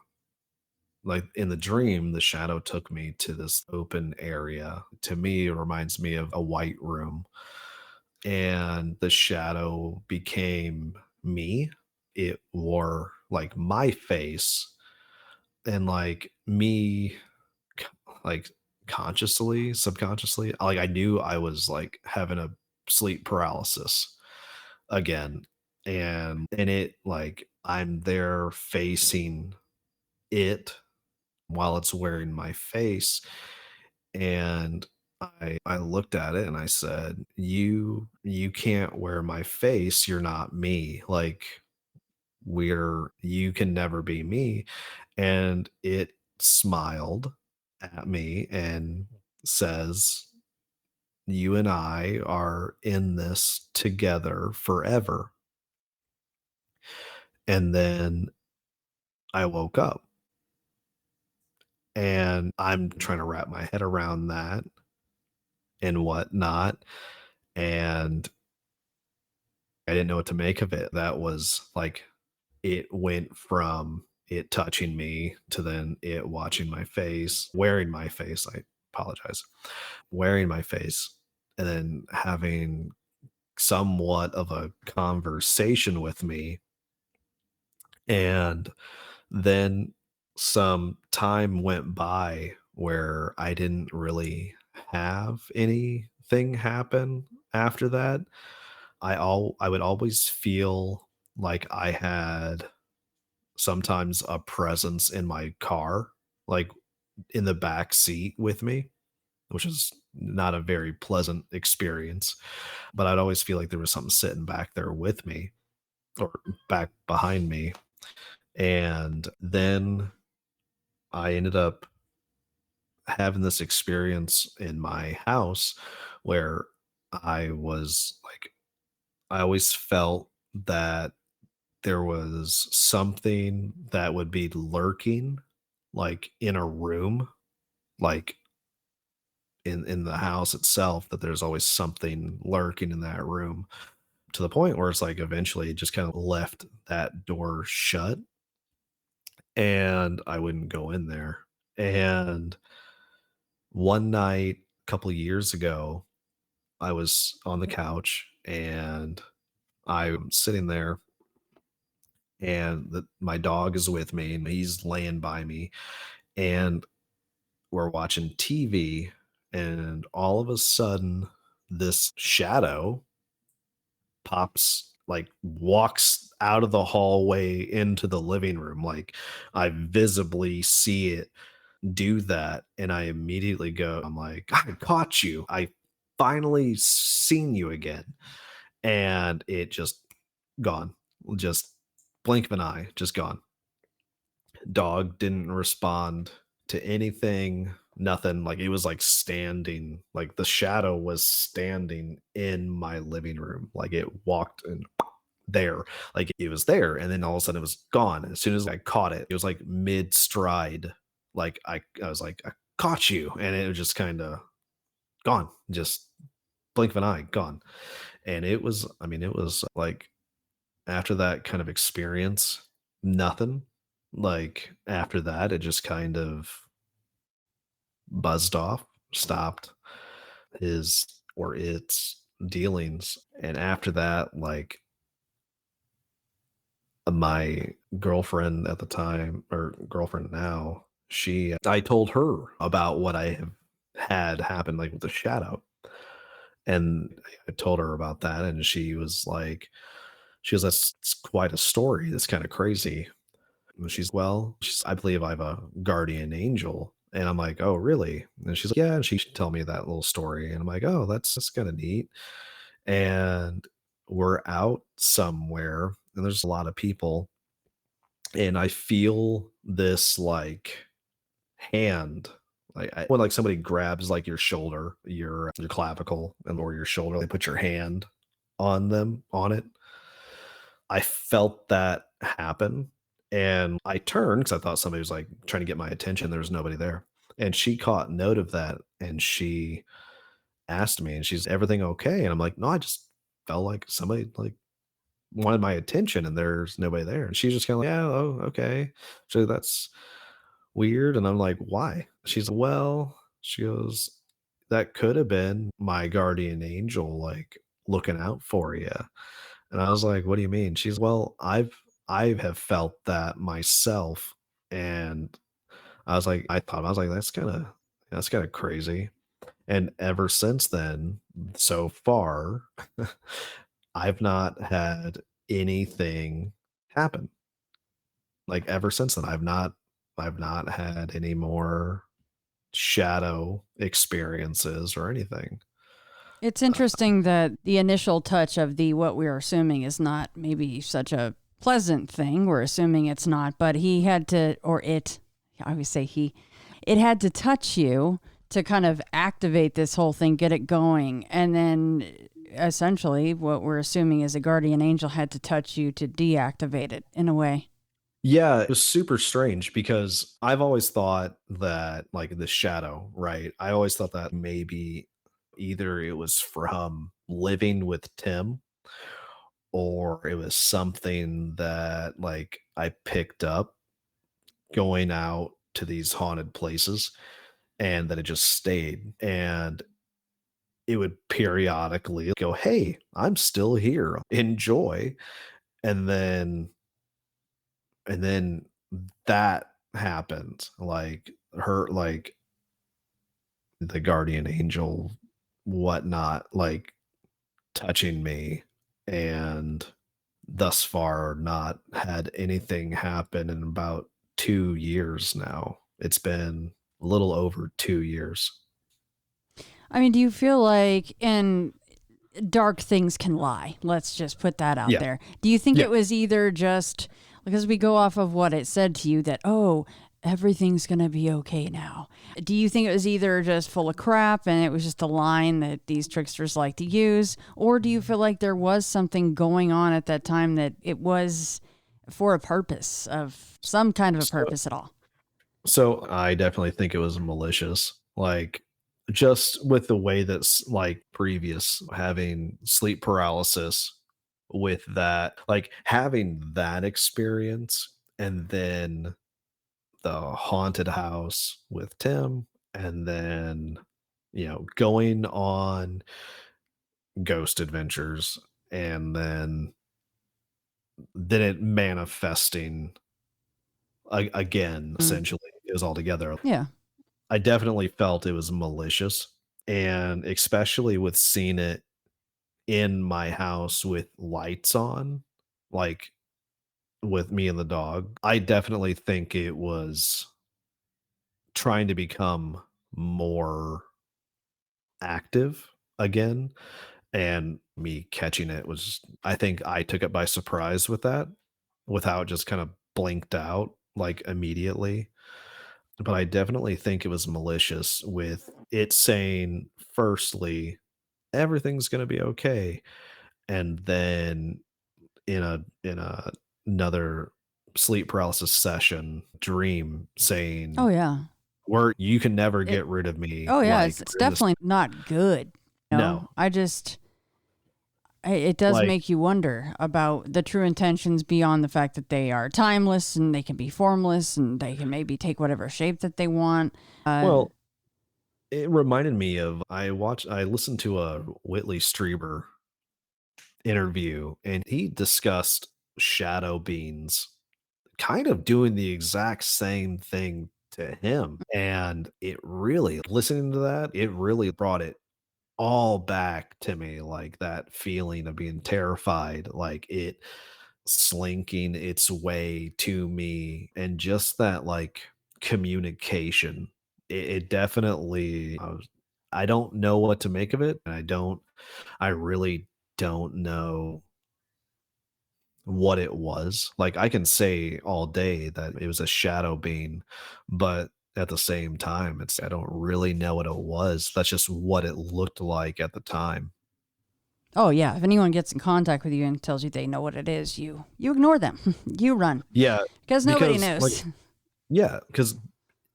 like, in the dream, the shadow took me to this open area. To me, it reminds me of a white room, and the shadow became me. It wore like my face, and like me, c- like consciously, subconsciously, like I knew I was like having a sleep paralysis again. And it like I'm there facing it while it's wearing my face. And I looked at it and I said, you can't wear my face. You're not me. Like you can never be me. And it smiled at me and says, you and I are in this together forever. And then I woke up and I'm trying to wrap my head around that and whatnot. And I didn't know what to make of it. That was like, it went from it touching me to then it watching my face, wearing my face. I apologize. Wearing my face and then having somewhat of a conversation with me. And then some time went by where I didn't really have anything happen after that. I would always feel like I had sometimes a presence in my car, like in the back seat with me, which is not a very pleasant experience. But I'd always feel like there was something sitting back there with me or back behind me. And then I ended up having this experience in my house where I was like, I always felt that there was something that would be lurking like in a room, like in the house itself, that there's always something lurking in that room, to the point where it's like eventually it just kind of left that door shut and I wouldn't go in there. And one night, a couple of years ago, I was on the couch and I'm sitting there, and my dog is with me and he's laying by me, and we're watching TV. And all of a sudden, this shadow pops, like walks out of the hallway into the living room. Like I visibly see it do that. And I immediately go, I'm like, I caught you. I finally seen you again. And it just gone. Just blink of an eye, just gone. Dog didn't respond to anything, nothing. Like it was like standing, like the shadow was standing in my living room. Like it walked in there, like it was there, and then all of a sudden it was gone. As soon as I caught it, it was like mid stride. Like I was like, I caught you, and it was just kind of gone, just blink of an eye, gone. And it was, I mean, it was like after that kind of experience, nothing. Like after that, it just kind of buzzed off, stopped his or its dealings. And after that, like my girlfriend at the time, or girlfriend now, I told her about what I have had happen, like with the shadow. And I told her about that, and she was, that's quite a story. That's kind of crazy. And I believe I have a guardian angel. And I'm like, "Oh, really?" And she's like, "Yeah," and she should tell me that little story, and I'm like, "Oh, that's kinda neat." And we're out somewhere, and there's a lot of people, and I feel this, like, hand, like, when, like, somebody grabs, like, your shoulder, your clavicle and or your shoulder, they put your hand on it. I felt that happen, and I turned because I thought somebody was, like, trying to get my attention, there was nobody there, and she caught note of that, and she asked me, and she's, "Everything okay?" And I'm like, "No, I just felt like somebody, like, wanted my attention, and there's nobody there." And she's just kinda like, "Yeah, oh, okay. So that's weird." And I'm like, "Why?" She's, "Well," she goes, "that could have been my guardian angel, like, looking out for you." And I was like, "What do you mean?" She's, "Well, I have felt that myself." And I was like, that's kinda crazy." And ever since then, so far, I've not had anything happen. Like, ever since then, I've not had any more shadow experiences or anything. It's Uh, interesting that the initial touch of the what we're assuming is not maybe such a pleasant thing. We're assuming it's not, but he had to, or it, I always say he, it had to touch you to kind of activate this whole thing, get it going. And then essentially what we're assuming is a guardian angel had to touch you to deactivate it in a way. yeah, it was super strange because I've always thought that, like, the shadow, right? I always thought that maybe either it was from living with Tim or it was something that, like, I picked up going out to these haunted places and that it just stayed. And it would periodically go, "Hey, I'm still here. Enjoy." And then and then that happened. Like the guardian angel, whatnot, like touching me, and thus far not had anything happen in about 2 years now. It's been a little over 2 years. I mean, do you feel like, and dark things can lie. Let's just put that out Yeah. there. Do you think Yeah. it was either just because we go off of what it said to you that, oh, everything's going to be okay now? Do you think it was either just full of crap and it was just a line that these tricksters like to use? Or do you feel like there was something going on at that time that it was for a purpose of some kind of a So purpose at all? So I definitely think it was malicious. Like, just with the way that's like previous having sleep paralysis with that, like having that experience and then the haunted house with Tim and then, going on ghost adventures and then it manifesting again, Mm. essentially, it was all together. Yeah. I definitely felt it was malicious, and especially with seeing it in my house with lights on, like, with me and the dog. I definitely think it was trying to become more active again, and me catching it was I think I took it by surprise with that, without just kinda blinked out, like, immediately. But I definitely think it was malicious with it saying, firstly, everything's gonna be okay, and then in another sleep paralysis session, dream Oh, saying, yeah. You can never It, get rid of me, oh, yeah. like, It's we're in this." definitely not good. No, I just, it does like, make you wonder about the true intentions beyond the fact that they are timeless and they can be formless and they can maybe take whatever shape that they want. well, it reminded me of I listened to a Whitley Strieber interview, and he discussed shadow beings kind of doing the exact same thing to him. And it really, listening to that, it really brought it all back to me, like that feeling of being terrified, like it slinking its way to me, and just that like communication. it definitely I don't know what to make of it, and I really don't know what it was. Like, I can say all day that it was a shadow being, but at the same time, it's I don't really know what it was. That's just what it looked like at the time. Oh yeah, if anyone gets in contact with you and tells you they know what it is, you ignore them. You run Yeah, because nobody because, like knows. yeah, because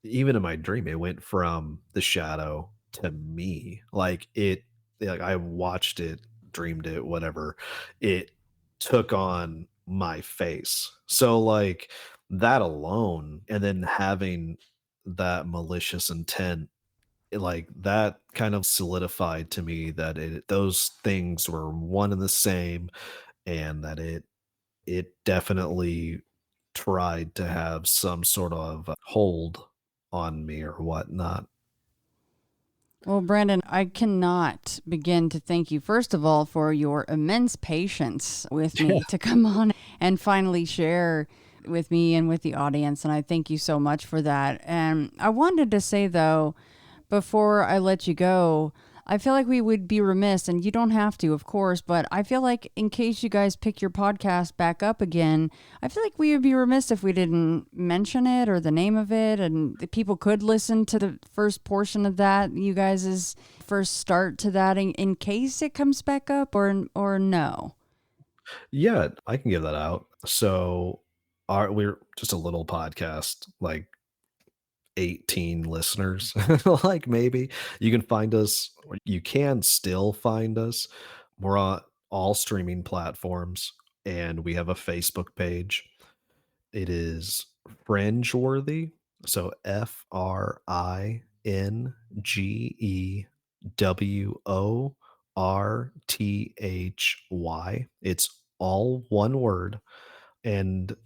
even in my dream, it went from the shadow to me. Like I watched it, dreamed it, whatever. It took on my face. So like that alone, and then having that malicious intent, like that kind of solidified to me that those things were one and the same, and that it definitely tried to have some sort of hold on me or whatnot. Well, Brandon, I cannot begin to thank you, first of all, for your immense patience with me to come on and finally share with me and with the audience. And I thank you so much for that. And I wanted to say, though, before I let you go, I feel like we would be remiss, and you don't have to, of course, but I feel like in case you guys pick your podcast back up again, I feel like we would be remiss if we didn't mention it or the name of it, and the people could listen to the first portion of that, you guys' first start to that, in case it comes back up, or no. Yeah, I can give that out. So we're just a little podcast, like 18 listeners, like maybe. You can find us, or you can still find us. We're on all streaming platforms, and we have a Facebook page. It is Fringeworthy. So FRINGEWORTHY. It's all one word, and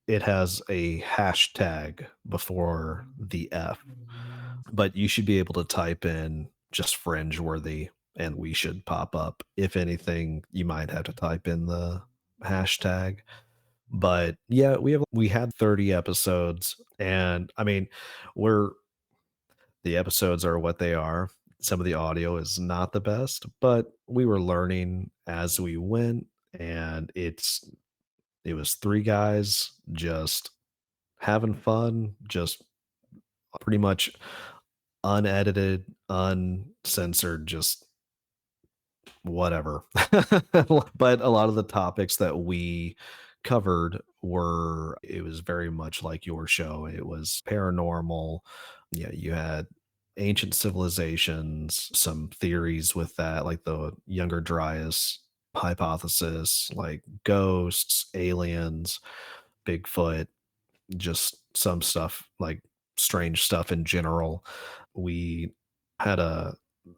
it has a hashtag before the F. But you should be able to type in just Fringeworthy and we should pop up. If anything, you might have to type in the hashtag. But yeah, we had 30 episodes, and I mean, we're the episodes are what they are. Some of the audio is not the best, but we were learning as we went, and it was three guys just having fun, just pretty much unedited, uncensored, just whatever. But a lot of the topics that we covered were it was very much like your show. It was paranormal. Yeah, you had ancient civilizations, some theories with that, like the Younger Dryas hypothesis, like ghosts, aliens, Bigfoot, just some stuff like strange stuff in general. We had a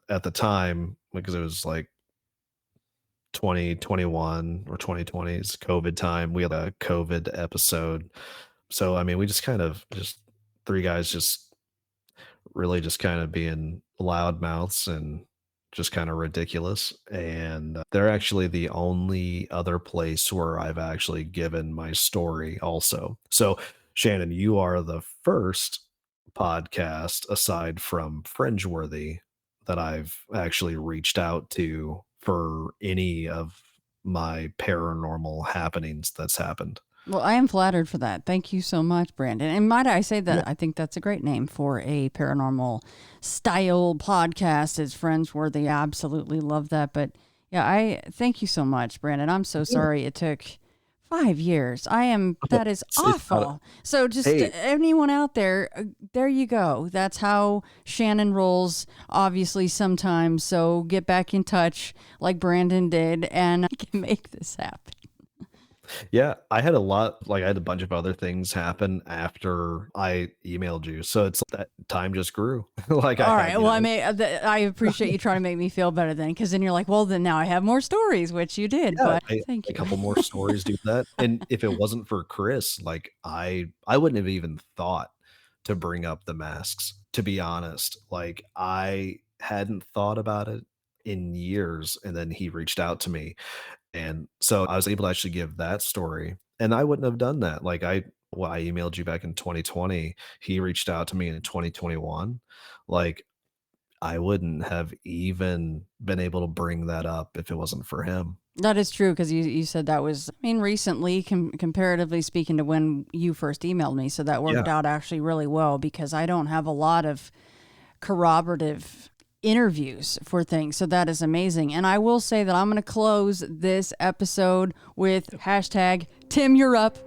at the time because it was like 2021 or 2020's COVID time. We had a COVID episode. So I mean, we just kind of just three guys just really just kind of being loud mouths and just kind of ridiculous. And they're actually the only other place where I've actually given my story also. So Shannon, you are the first podcast aside from Fringeworthy that I've actually reached out to for any of my paranormal happenings that's happened. Well, I am flattered for that. Thank you so much, Brandon. And might I say Yeah. that I think that's a great name for a paranormal style podcast. It's friends worthy. I absolutely love that. But yeah, I thank you so much, Brandon. I'm so Yeah. sorry it took 5 years. That is It's not a, awful. So just hey, anyone out there, there you go. That's how Shannon rolls, obviously, sometimes. So get back in touch like Brandon did, and I can make this happen. yeah, I had a lot like, I had a bunch of other things happen after I emailed you, so it's that time just grew. Like, I All had, right. Well, I appreciate you trying to make me feel better then, because then you're like, well, then now I have more stories, which you did. yeah, But I thank a you. couple more stories do that, and if it wasn't for Chris, like, I wouldn't have even thought to bring up the masks, to be honest. Like, I hadn't thought about it in years, and then he reached out to me, and so I was able to actually give that story, and I wouldn't have done that. Like, Well, I emailed you back in 2020. He reached out to me in 2021. Like, I wouldn't have even been able to bring that up if it wasn't for him. That is true, because you said that was, I mean, recently, comparatively speaking to when you first emailed me. So that worked out actually really well, because I don't have a lot of corroborative interviews for things. So that is amazing. And I will say that I'm going to close this episode with hashtag Tim, you're up.